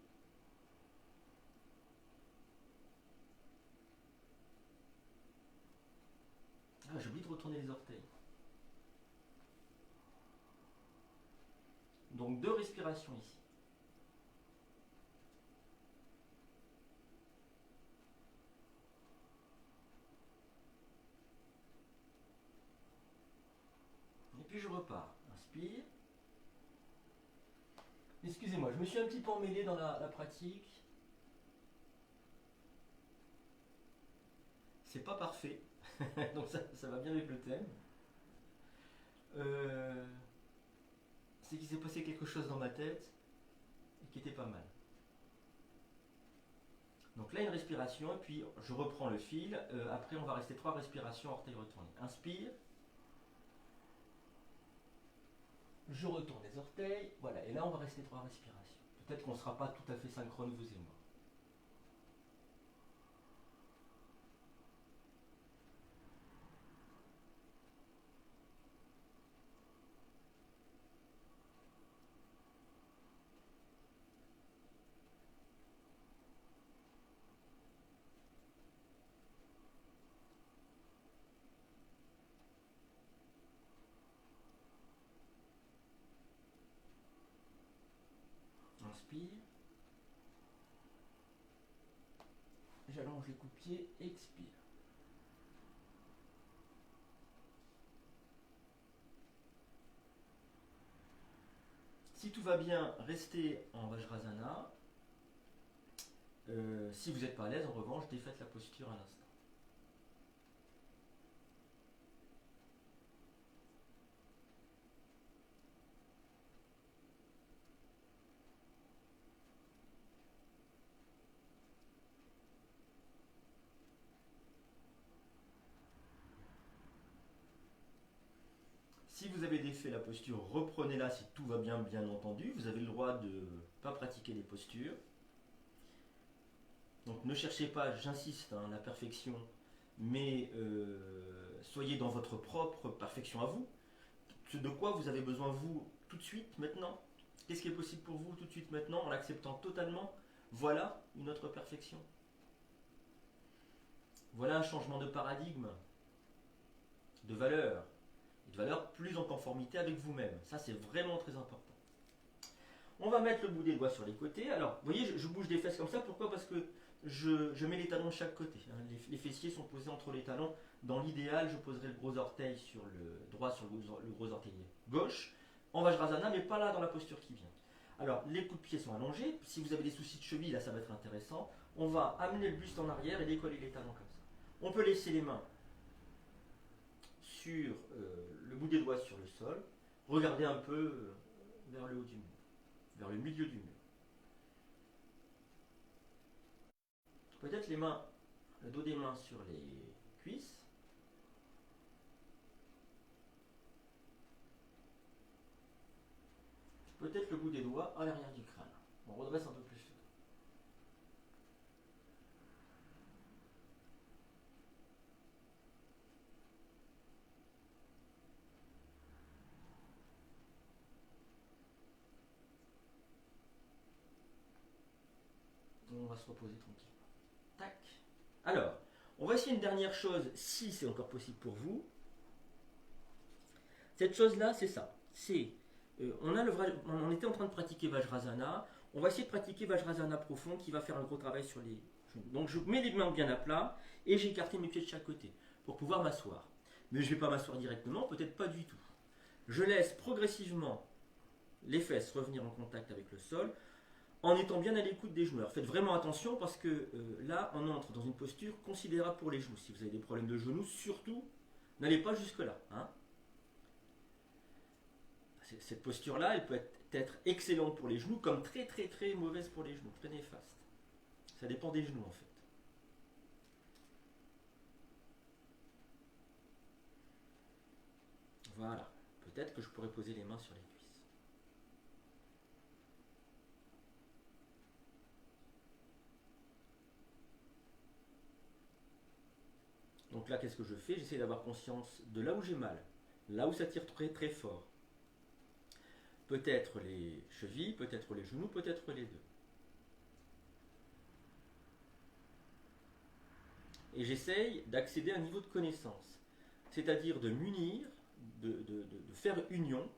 Ah, j'ai oublié de retourner les orteils. Donc 2 respirations ici. Et puis je repars. Inspire. Excusez-moi, je me suis un petit peu emmêlé dans la pratique. C'est pas parfait. Donc ça va bien avec le thème. C'est qu'il s'est passé quelque chose dans ma tête et qui était pas mal. Donc là, une respiration, et puis je reprends le fil. Après, on va rester 3 respirations, orteils retournés. Inspire. Je retourne les orteils. Voilà, et là, on va rester 3 respirations. Peut-être qu'on ne sera pas tout à fait synchrone, vous et moi. inspire. J'allonge les coups de pied, expire. Si tout va bien, restez en Vajrasana. Si vous n'êtes pas à l'aise, en revanche, défaites la posture à l'instant. Si vous avez défait la posture, reprenez-la si tout va bien, bien entendu. Vous avez le droit de ne pas pratiquer les postures. Donc ne cherchez pas, j'insiste, la perfection, mais soyez dans votre propre perfection à vous. De quoi vous avez besoin vous tout de suite, maintenant? Qu'est-ce qui est possible pour vous tout de suite, maintenant, en l'acceptant totalement? Voilà une autre perfection. Voilà un changement de paradigme, de valeur plus en conformité avec vous-même. Ça, c'est vraiment très important. On va mettre le bout des doigts sur les côtés. Alors, vous voyez, je bouge des fesses comme ça. Pourquoi? Parce que je mets les talons de chaque côté. Les fessiers sont posés entre les talons. Dans l'idéal, je poserai le gros orteil sur le droit sur le gros orteil gauche. En Vajrasana, mais pas là dans la posture qui vient. Alors, les coups de pied sont allongés. Si vous avez des soucis de cheville, là, ça va être intéressant. On va amener le buste en arrière et décoller les talons comme ça. On peut laisser les mains sur le bout des doigts sur le sol. Regardez un peu vers le haut du mur, vers le milieu du mur. Peut-être les mains, le dos des mains sur les cuisses. Peut-être le bout des doigts à l'arrière du crâne. On redresse un peu plus. On va se reposer tranquille. Tac. Alors, on va essayer une dernière chose, si c'est encore possible pour vous. Cette chose-là, c'est ça. On était en train de pratiquer Vajrasana. On va essayer de pratiquer Vajrasana profond qui va faire un gros travail sur les genoux. Donc je mets les mains bien à plat et j'ai écarté mes pieds de chaque côté pour pouvoir m'asseoir. Mais je ne vais pas m'asseoir directement, peut-être pas du tout. Je laisse progressivement les fesses revenir en contact avec le sol en étant bien à l'écoute des genoux. Alors faites vraiment attention parce que là, on entre dans une posture considérable pour les genoux. Si vous avez des problèmes de genoux, surtout, n'allez pas jusque-là. Cette posture-là, elle peut être excellente pour les genoux, comme très très très mauvaise pour les genoux, très néfaste. Ça dépend des genoux en fait. Voilà. Peut-être que je pourrais poser les mains sur les cuisses. Donc là, qu'est-ce que je fais? J'essaie d'avoir conscience de là où j'ai mal, là où ça tire très très fort. Peut-être les chevilles, peut-être les genoux, peut-être les deux. Et j'essaye d'accéder à un niveau de connaissance, c'est-à-dire de m'unir, de faire union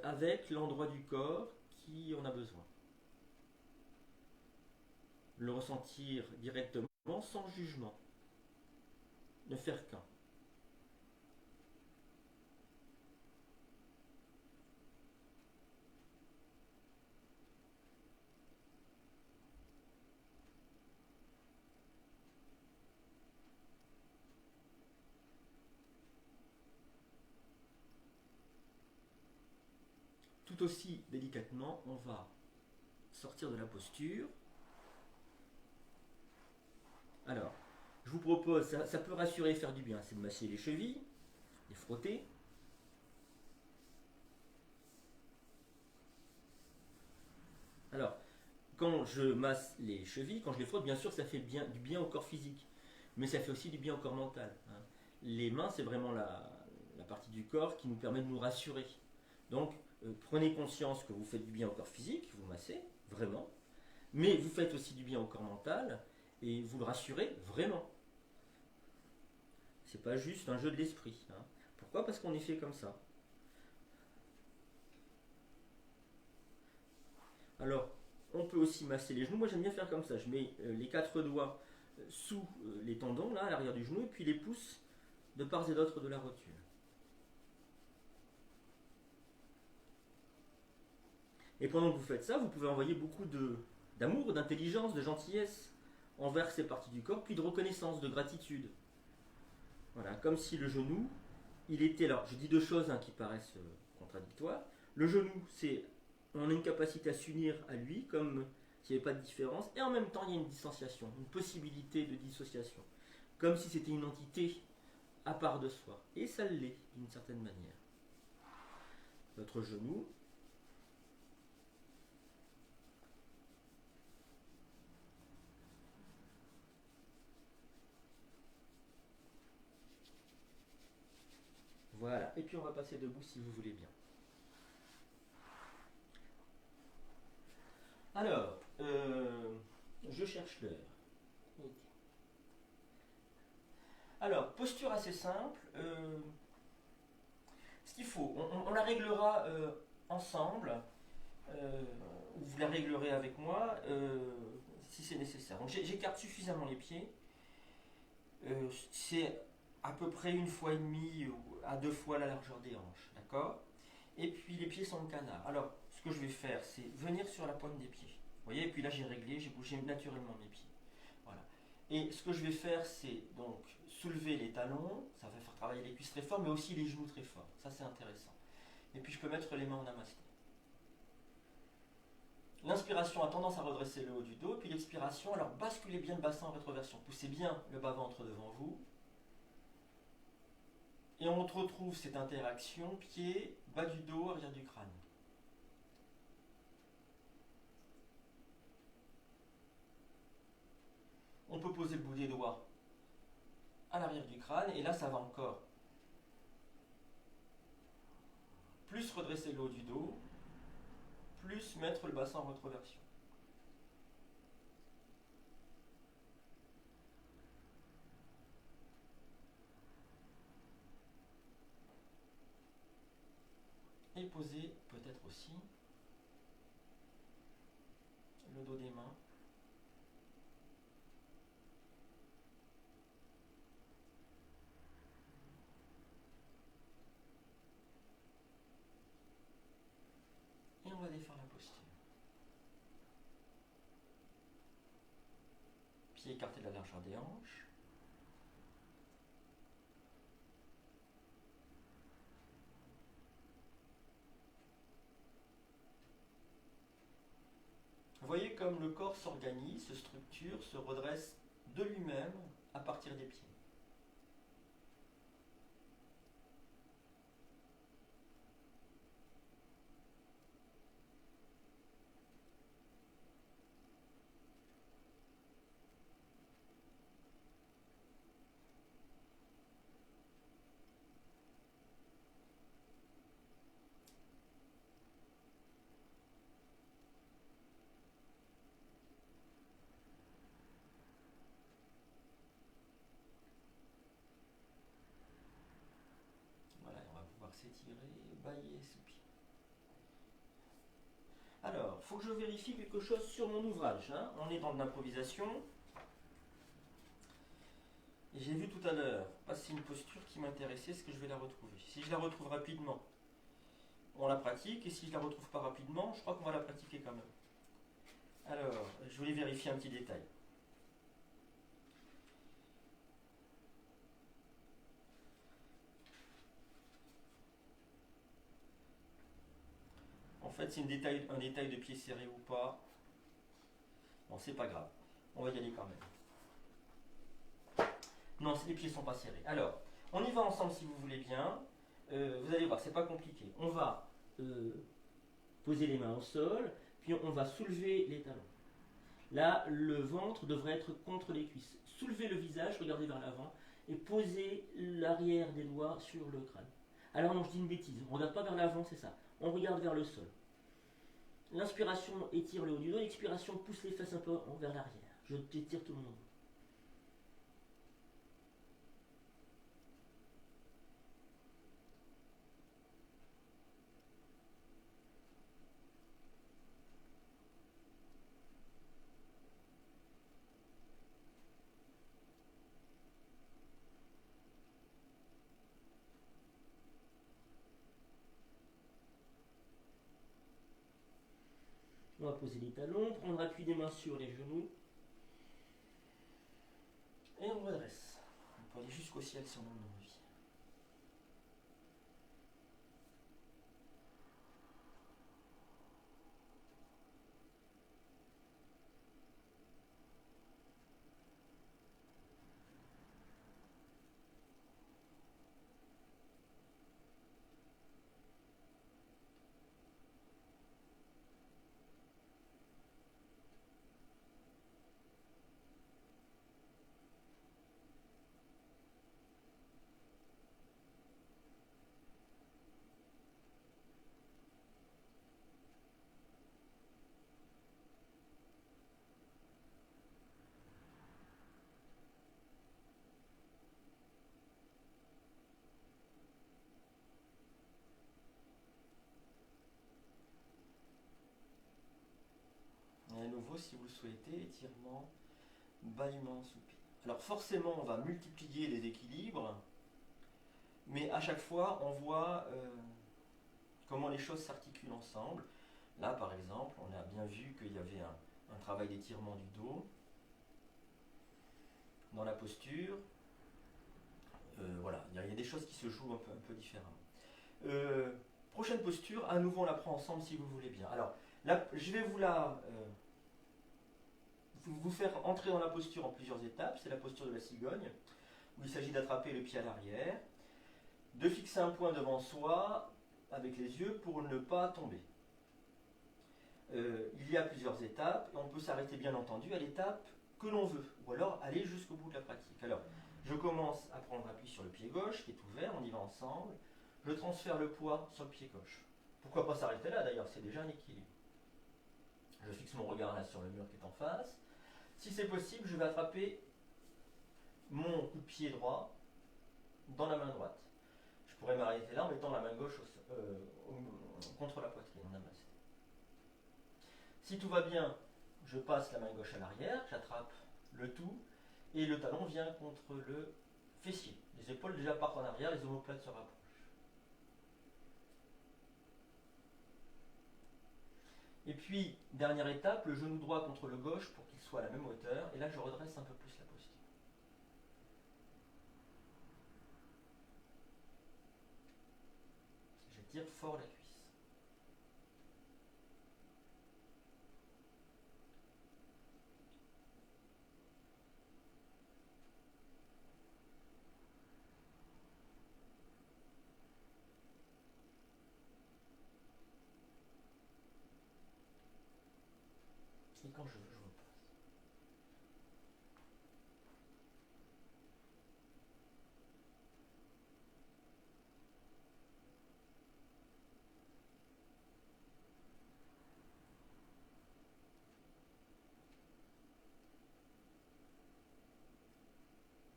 avec l'endroit du corps qui en a besoin. Le ressentir directement sans jugement. Ne faire qu'un. Tout aussi délicatement, on va sortir de la posture. Alors, je vous propose, ça peut rassurer et faire du bien, c'est de masser les chevilles, les frotter. Alors, quand je masse les chevilles, quand je les frotte, bien sûr, ça fait du bien au corps physique, mais ça fait aussi du bien au corps mental. Les mains, c'est vraiment la partie du corps qui nous permet de nous rassurer. Donc, prenez conscience que vous faites du bien au corps physique, vous massez, vraiment, mais vous faites aussi du bien au corps mental, et vous le rassurez vraiment. C'est pas juste un jeu de l'esprit. Pourquoi? Parce qu'on est fait comme ça. Alors, On peut aussi masser les genoux. Moi, j'aime bien faire comme ça. Je mets les 4 doigts sous les tendons, là, à l'arrière du genou, et puis les pouces de part et d'autre de la rotule. Et pendant que vous faites ça, vous pouvez envoyer beaucoup d'amour, d'intelligence, de gentillesse envers ces parties du corps, puis de reconnaissance, de gratitude. Voilà, comme si le genou, il était... Alors, je dis deux choses qui paraissent contradictoires. Le genou, c'est... On a une capacité à s'unir à lui, comme s'il n'y avait pas de différence, et en même temps, il y a une distanciation, une possibilité de dissociation. Comme si c'était une entité à part de soi. Et ça l'est, d'une certaine manière. Votre genou... Voilà, et puis on va passer debout si vous voulez bien. Alors, je cherche l'heure. Alors, posture assez simple. Ce qu'il faut, on la réglera ensemble, ou vous la réglerez avec moi si c'est nécessaire. Donc j'écarte suffisamment les pieds. C'est à peu près 1,5 fois à 2 fois la largeur des hanches, d'accord? Et puis les pieds sont en canard. Alors, ce que je vais faire, c'est venir sur la pointe des pieds. Vous voyez, et puis là j'ai réglé, j'ai bougé naturellement mes pieds. Voilà. Et ce que je vais faire, c'est donc soulever les talons, ça va faire travailler les cuisses très fort, mais aussi les genoux très fort. Ça c'est intéressant. Et puis je peux mettre les mains en namasté. L'inspiration a tendance à redresser le haut du dos, puis l'expiration, alors basculez bien le bassin en rétroversion. Poussez bien le bas-ventre devant vous. Et on retrouve cette interaction pied, bas du dos, arrière du crâne. On peut poser le bout des doigts à l'arrière du crâne, et là ça va encore plus redresser le haut du dos, plus mettre le bassin en rétroversion. Et poser peut-être aussi le dos des mains. Et on va défaire la posture. Pieds écartés de la largeur des hanches. Vous voyez comme le corps s'organise, se structure, se redresse de lui-même à partir des pieds. Voilà, on va pouvoir s'étirer, bailler ce pied. Alors, il faut que je vérifie quelque chose sur mon ouvrage. On est dans de l'improvisation. Et j'ai vu tout à l'heure passer une posture qui m'intéressait, est-ce que je vais la retrouver? Si je la retrouve rapidement, on la pratique, et si je ne la retrouve pas rapidement, je crois qu'on va la pratiquer quand même. Alors, je voulais vérifier un petit détail. En fait, c'est un détail de pied serré ou pas. Bon, c'est pas grave. On va y aller quand même. Non, les pieds sont pas serrés. Alors, on y va ensemble si vous voulez bien. Vous allez voir, c'est pas compliqué. On va poser les mains au sol, puis on va soulever les talons. Là, le ventre devrait être contre les cuisses. Soulevez le visage, regardez vers l'avant, et posez l'arrière des doigts sur le crâne. Alors non, je dis une bêtise, on ne regarde pas vers l'avant, c'est ça. On regarde vers le sol. L'inspiration étire le haut du dos, l'expiration pousse les fesses un peu vers l'arrière. Je t'étire tout le monde. va poser les talons, prendre appui des mains sur les genoux. Et on redresse. On peut aller jusqu'au ciel si on en a envie. Et à nouveau, si vous le souhaitez, étirement, bâillement, soupir. Alors forcément, on va multiplier les équilibres, mais à chaque fois, on voit comment les choses s'articulent ensemble. Là, par exemple, on a bien vu qu'il y avait un travail d'étirement du dos dans la posture. Voilà, il y a des choses qui se jouent un peu différemment. Prochaine posture, à nouveau on la prend ensemble si vous voulez bien. Alors, là, je vais vous faire entrer dans la posture en plusieurs étapes. C'est la posture de la cigogne, où il s'agit d'attraper le pied à l'arrière, de fixer un point devant soi avec les yeux pour ne pas tomber. Il y a plusieurs étapes et on peut s'arrêter bien entendu à l'étape que l'on veut, ou alors aller jusqu'au bout de la pratique. Alors, je commence à prendre appui sur le pied gauche qui est ouvert, on y va ensemble. Je transfère le poids sur le pied gauche. Pourquoi pas s'arrêter là d'ailleurs, c'est déjà un équilibre. Je fixe mon regard là sur le mur qui est en face. Si c'est possible, je vais attraper mon coup de pied droit dans la main droite. Je pourrais m'arrêter là en mettant la main gauche contre la poitrine, en namasté. Si tout va bien, je passe la main gauche à l'arrière, j'attrape le tout, et le talon vient contre le fessier. Les épaules déjà partent en arrière, les omoplates se rapprochent. Et puis, dernière étape, le genou droit contre le gauche pour qu'il soit à la même hauteur, et là je redresse un peu plus la posture. J'étire fort la cuisse. Et quand je veux, je repasse.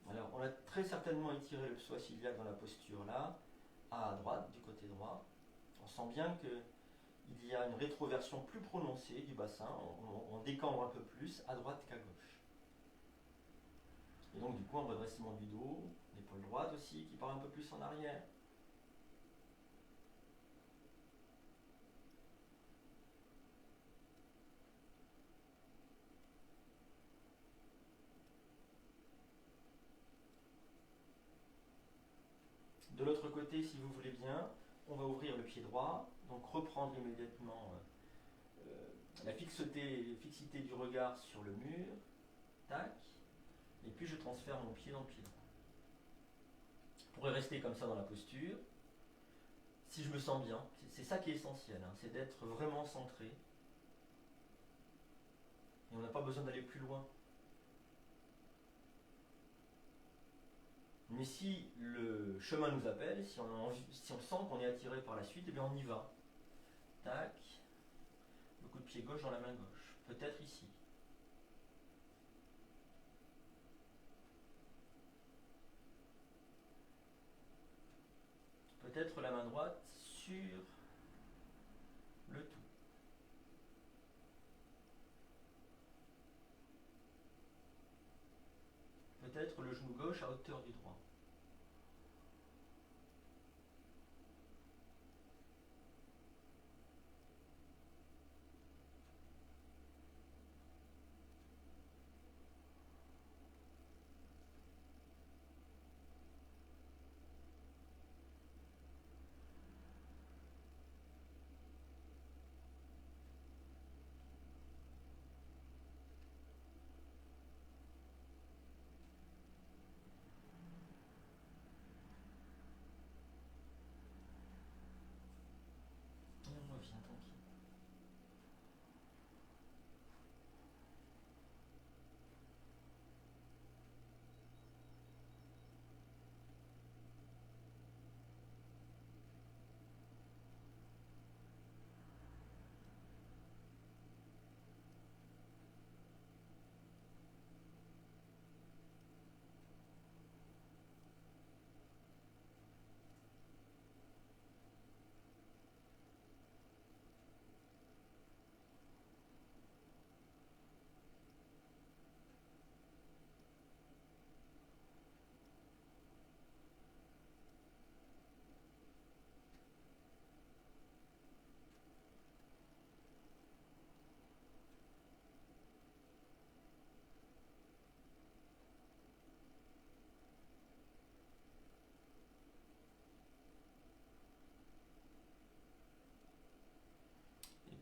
Alors, on a très certainement étiré le psoas iliaque dans la posture là, à droite, du côté droit. On sent bien qu'il y a une rétroversion plus prononcée du bassin, on décambre un peu plus à droite qu'à gauche. Et donc du coup un redressement du dos, l'épaule droite aussi qui part un peu plus en arrière. De l'autre côté, si vous voulez bien, on va ouvrir le pied droit, donc reprendre immédiatement la fixité du regard sur le mur, tac, et puis je transfère mon pied dans le pied droit. Je pourrais rester comme ça dans la posture, si je me sens bien, c'est ça qui est essentiel, hein, c'est d'être vraiment centré, et on n'a pas besoin d'aller plus loin. Mais si le chemin nous appelle, si on sent qu'on est attiré par la suite, eh bien on y va. Tac, le coup de pied gauche dans la main gauche, peut-être ici. Peut-être la main droite sur le tout. Peut-être le genou gauche à hauteur du droit.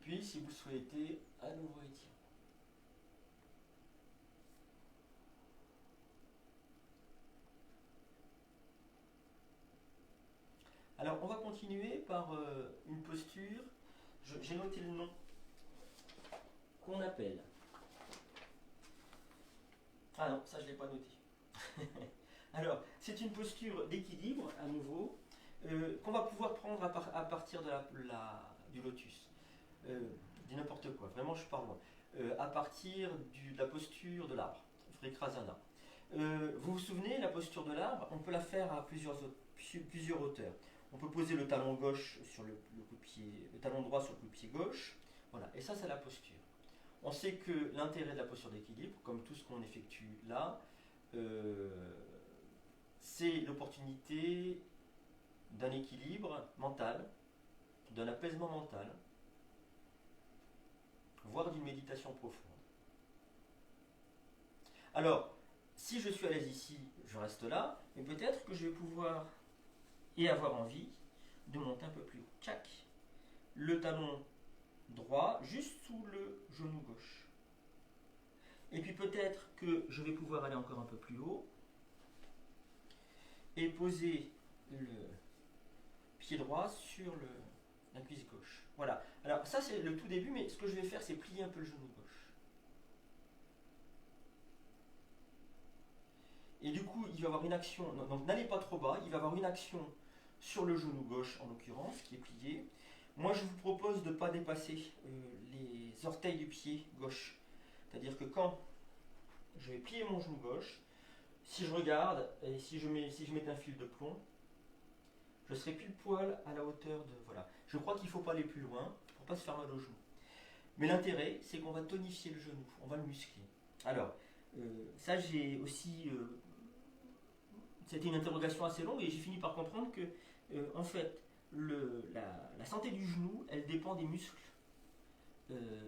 puis, si vous le souhaitez, à nouveau étirer. Alors, on va continuer par une posture. J'ai noté le nom qu'on appelle. Ah non, ça je ne l'ai pas noté. Alors, c'est une posture d'équilibre, à nouveau, qu'on va pouvoir prendre à partir de du lotus. Dis n'importe quoi, vraiment je parle loin. À partir de la posture de l'arbre, Vrikrasana. Vous vous souvenez, la posture de l'arbre, on peut la faire à plusieurs hauteurs. On peut poser le talon gauche sur le coup de pied, le talon droit sur le coup de pied gauche. Voilà, et ça c'est la posture. On sait que l'intérêt de la posture d'équilibre, comme tout ce qu'on effectue là, c'est l'opportunité d'un équilibre mental, d'un apaisement mental, voire d'une méditation profonde. Alors, si je suis à l'aise ici, je reste là, mais peut-être que je vais pouvoir et avoir envie de monter un peu plus haut. Tchac. Le talon droit juste sous le genou gauche. Et puis peut-être que je vais pouvoir aller encore un peu plus haut et poser le pied droit sur la cuisse gauche. Voilà. Alors ça c'est le tout début, mais ce que je vais faire c'est plier un peu le genou gauche. Et du coup il va y avoir une action, donc n'allez pas trop bas, il va y avoir une action sur le genou gauche en l'occurrence qui est plié. Moi je vous propose de ne pas dépasser les orteils du pied gauche. C'est-à-dire que quand je vais plier mon genou gauche, si je regarde et si je mets un fil de plomb, je serai pile poil à la hauteur de... Voilà. Je crois qu'il ne faut pas aller plus loin pour ne pas se faire mal au genou. Mais l'intérêt, c'est qu'on va tonifier le genou, on va le muscler. Alors, ça j'ai aussi... c'était une interrogation assez longue et j'ai fini par comprendre que, en fait, la santé du genou, elle dépend des muscles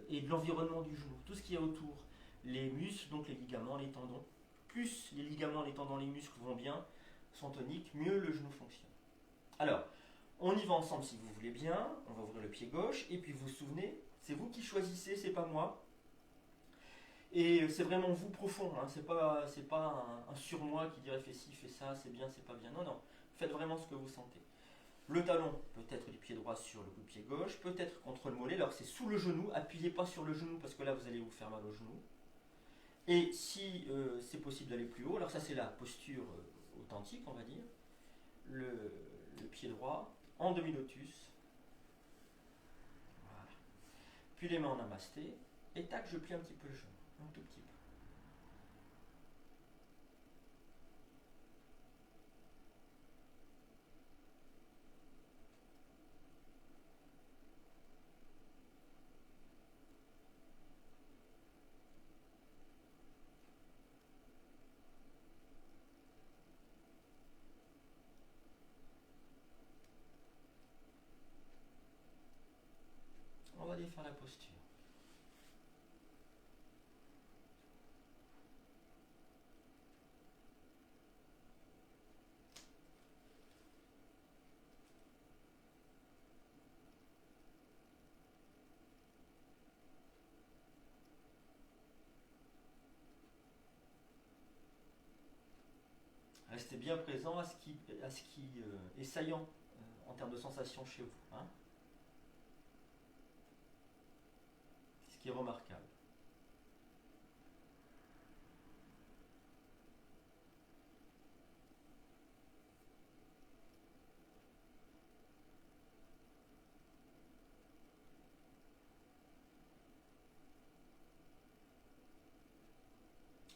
et de l'environnement du genou. Tout ce qu'il y a autour, les muscles, donc les ligaments, les tendons. Plus les ligaments, les tendons, les muscles vont bien, sont toniques, mieux le genou fonctionne. Alors, on y va ensemble si vous voulez bien. On va ouvrir le pied gauche et puis vous vous souvenez, c'est vous qui choisissez, c'est pas moi. Et c'est vraiment vous profond, hein. C'est pas un surmoi qui dirait fais ci, fais ça, c'est bien, c'est pas bien. Non, non, faites vraiment ce que vous sentez. Le talon peut être du pied droit sur le coup de pied gauche, peut-être contre le mollet, alors c'est sous le genou, appuyez pas sur le genou parce que là vous allez vous faire mal au genou. Et si c'est possible d'aller plus haut, alors ça c'est la posture authentique on va dire, le pied droit en demi-lotus, voilà. Puis les mains en namasté, et tac je plie un petit peu le genou, un tout petit peu. On va défaire la posture. Restez bien présent à ce qui est saillant en termes de sensations chez vous, hein. Ce qui est remarquable.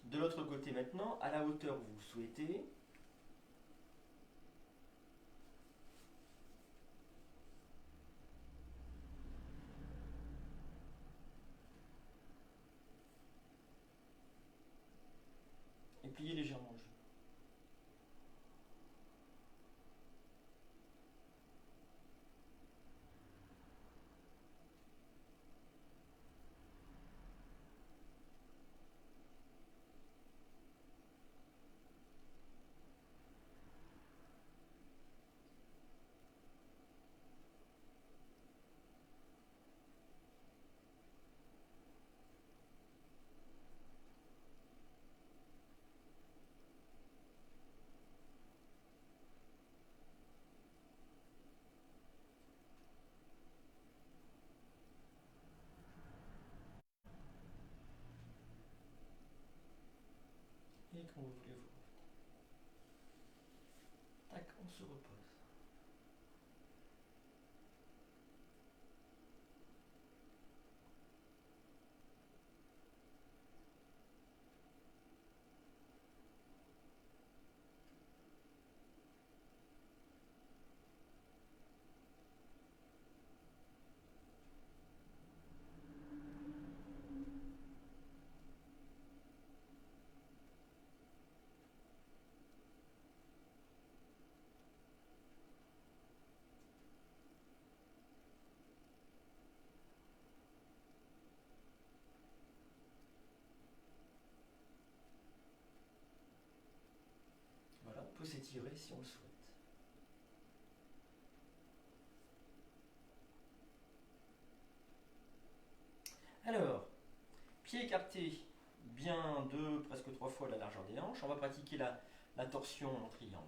De l'autre côté maintenant, à la hauteur où vous souhaitez, et pliez légèrement le genou. quand vous voulez vous. Tac, on se repose. Voilà, on peut s'étirer si on le souhaite. Alors, pied écarté, bien 2, presque 3 fois la largeur des hanches. On va pratiquer la torsion en triangle.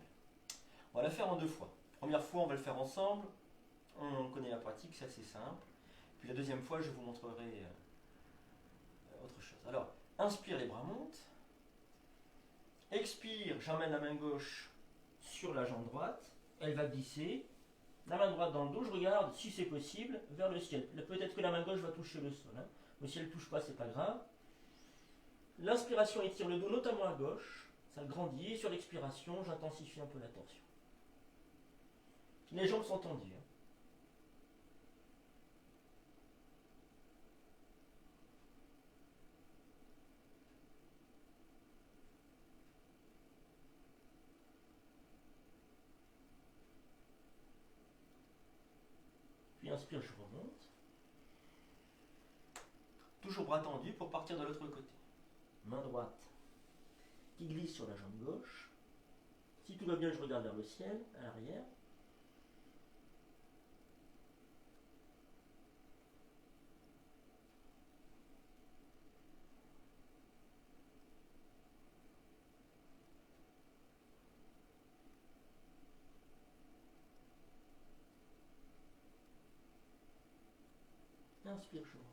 On va la faire en 2 fois. Première fois, on va le faire ensemble. On connaît la pratique, c'est assez simple. Puis la deuxième fois, je vous montrerai autre chose. Alors, inspire, les bras montent. Expire, j'emmène la main gauche sur la jambe droite. Elle va glisser. La main droite dans le dos, je regarde, si c'est possible, vers le ciel. Peut-être que la main gauche va toucher le sol. Hein. Mais si elle ne touche pas, c'est pas grave. L'inspiration étire le dos, notamment à gauche. Ça grandit. Et sur l'expiration, j'intensifie un peu la torsion. Les jambes sont tendues. Hein. Puis inspire, je remonte. Toujours bras tendus pour partir de l'autre côté. Main droite qui glisse sur la jambe gauche. Si tout va bien, je regarde vers le ciel, à l'arrière. Inspire, je remonte.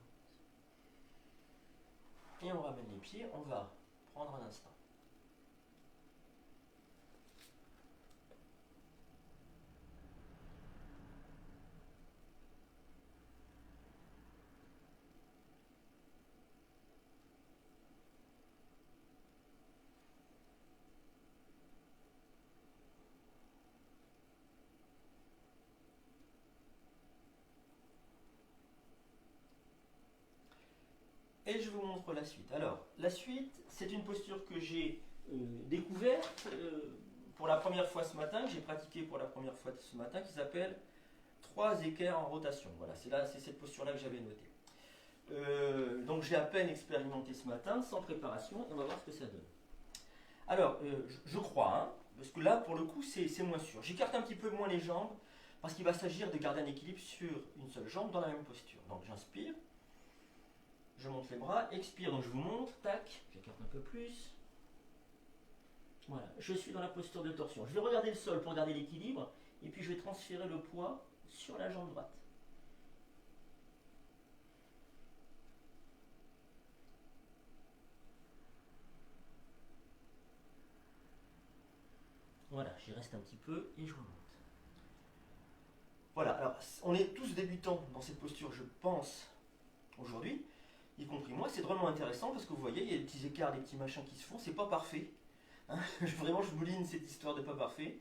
Et on ramène les pieds, on va prendre un instant. Et je vous montre la suite. Alors, la suite, c'est une posture que j'ai découverte pour la première fois ce matin, que j'ai pratiquée pour la première fois ce matin, qui s'appelle 3 équerres en rotation. Voilà, c'est cette posture-là que j'avais notée. Donc j'ai à peine expérimenté ce matin, sans préparation, et on va voir ce que ça donne. Alors, je crois, hein, parce que là, pour le coup, c'est moins sûr. J'écarte un petit peu moins les jambes, parce qu'il va s'agir de garder un équilibre sur une seule jambe dans la même posture. Donc j'inspire. Je monte les bras, expire, donc je vous montre, tac, j'écarte un peu plus. Voilà, je suis dans la posture de torsion. Je vais regarder le sol pour garder l'équilibre, et puis je vais transférer le poids sur la jambe droite. Voilà, j'y reste un petit peu et je remonte. Voilà, alors on est tous débutants dans cette posture, je pense, aujourd'hui. Y compris moi, c'est drôlement intéressant parce que vous voyez, il y a des petits écarts, des petits machins qui se font, c'est pas parfait. Hein. Vraiment, je mouline cette histoire de pas parfait.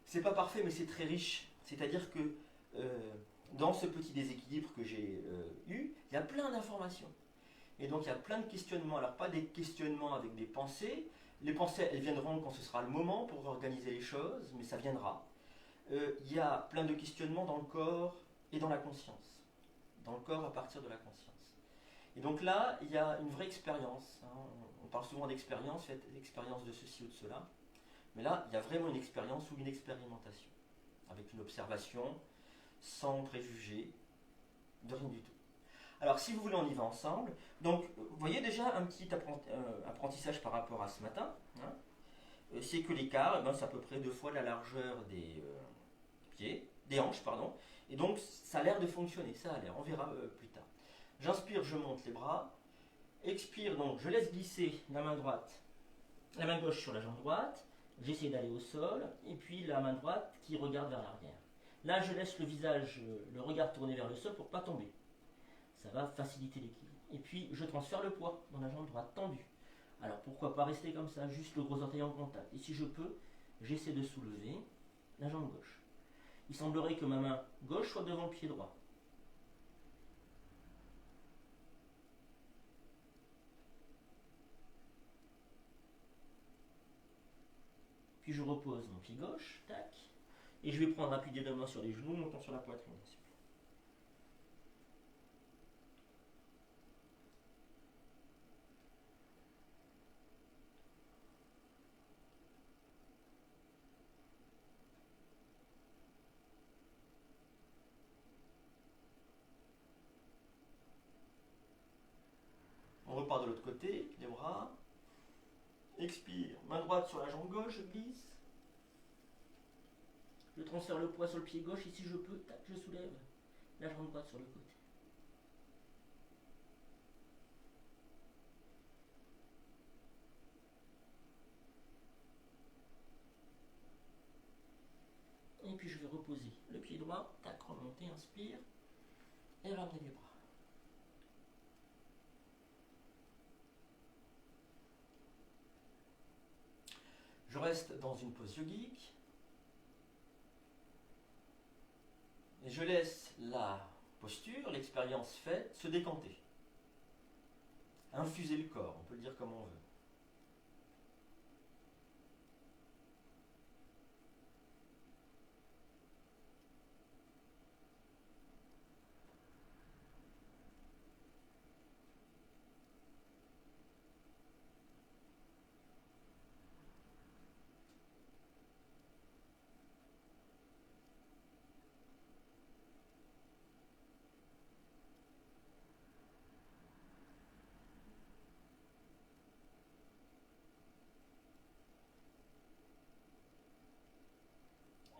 C'est pas parfait, mais c'est très riche. C'est-à-dire que dans ce petit déséquilibre que j'ai eu, il y a plein d'informations. Et donc il y a plein de questionnements. Alors pas des questionnements avec des pensées. Les pensées, elles viendront quand ce sera le moment pour organiser les choses, mais ça viendra. Il y a plein de questionnements dans le corps et dans la conscience. Dans le corps à partir de la conscience. Et donc là, il y a une vraie expérience. Hein. On parle souvent d'expérience, faites l'expérience de ceci ou de cela. Mais là, il y a vraiment une expérience ou une expérimentation. Avec une observation, sans préjugés, de rien du tout. Alors, si vous voulez, on y va ensemble. Donc, vous voyez déjà un petit apprentissage par rapport à ce matin. Hein. C'est que l'écart, c'est à peu près 2 fois la largeur des pieds, des hanches, pardon. Et donc, ça a l'air de fonctionner, ça a l'air. On verra plus tard. J'inspire, je monte les bras. Expire, donc je laisse glisser la main droite La main gauche sur la jambe droite, j'essaie d'aller au sol, et puis la main droite qui regarde vers l'arrière. Là, je laisse le visage, le regard tourné vers le sol pour ne pas tomber. Ça va faciliter l'équilibre. Et puis, je transfère le poids dans la jambe droite tendue. Alors, pourquoi pas rester comme ça, juste le gros orteil en contact. Et si je peux, j'essaie de soulever la jambe gauche. Il semblerait que ma main gauche soit devant le pied droit. Puis je repose mon pied gauche, tac. Et je vais prendre appui des deux mains sur les genoux, montant sur la poitrine. On repart de l'autre côté, les bras. Expire, main droite sur la jambe gauche, je glisse. Je transfère le poids sur le pied gauche et si je peux, tac, je soulève la jambe droite sur le côté. Et puis je vais reposer le pied droit, tac, remonter, inspire, et ramener les bras. Je reste dans une pose yogique. Et je laisse la posture, l'expérience faite, se décanter. Infuser le corps, on peut le dire comme on veut.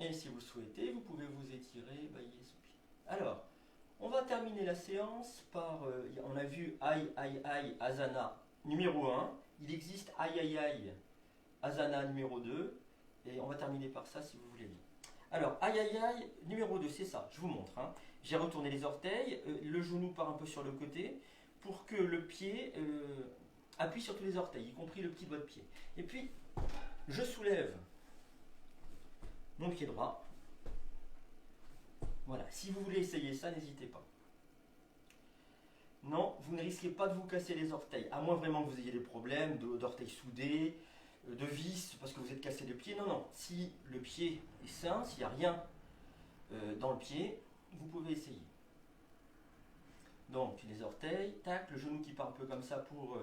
Et si vous souhaitez, vous pouvez vous étirer, bailler ce pied. Alors, on va terminer la séance par, on a vu Aïe Aïe Aïe Asana numéro 1. Il existe Aïe Aïe Aïe Asana numéro 2. Et on va terminer par ça si vous voulez bien. Alors, Aïe Aïe Aïe numéro 2, c'est ça, je vous montre. Hein. J'ai retourné les orteils, le genou part un peu sur le côté pour que le pied appuie sur tous les orteils, y compris le petit doigt de pied. Et puis, je soulève mon pied droit. Voilà, si vous voulez essayer ça, n'hésitez pas. Non, vous ne risquez pas de vous casser les orteils, à moins vraiment que vous ayez des problèmes d'orteils soudés, de vis, parce que vous êtes cassé le pied. Non, non, si le pied est sain, s'il n'y a rien dans le pied, vous pouvez essayer. Donc, les orteils, tac, le genou qui part un peu comme ça pour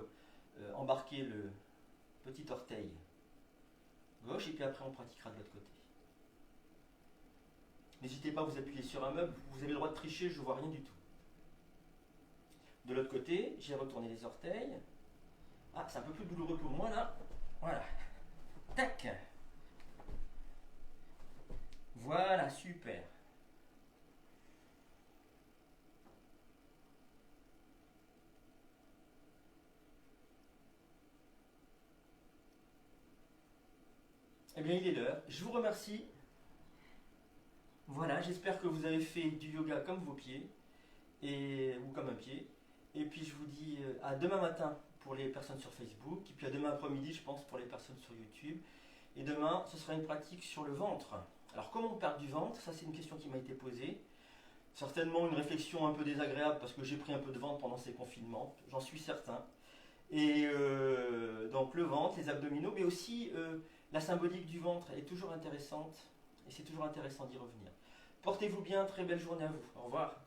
embarquer le petit orteil gauche, et puis après on pratiquera de l'autre côté. N'hésitez pas à vous appuyer sur un meuble, vous avez le droit de tricher, je ne vois rien du tout. De l'autre côté, j'ai retourné les orteils. Ah, c'est un peu plus douloureux pour moi là. Voilà. Tac. Voilà, super. Eh bien, il est l'heure. Je vous remercie. Voilà, j'espère que vous avez fait du yoga comme vos pieds, ou comme un pied. Et puis je vous dis à demain matin pour les personnes sur Facebook, et puis à demain après-midi, je pense, pour les personnes sur YouTube. Et demain, ce sera une pratique sur le ventre. Alors comment perdre du ventre? Ça, c'est une question qui m'a été posée. Certainement une réflexion un peu désagréable parce que j'ai pris un peu de ventre pendant ces confinements, j'en suis certain. Et donc le ventre, les abdominaux, mais aussi la symbolique du ventre est toujours intéressante. Et c'est toujours intéressant d'y revenir. Portez-vous bien, très belle journée à vous. Au revoir.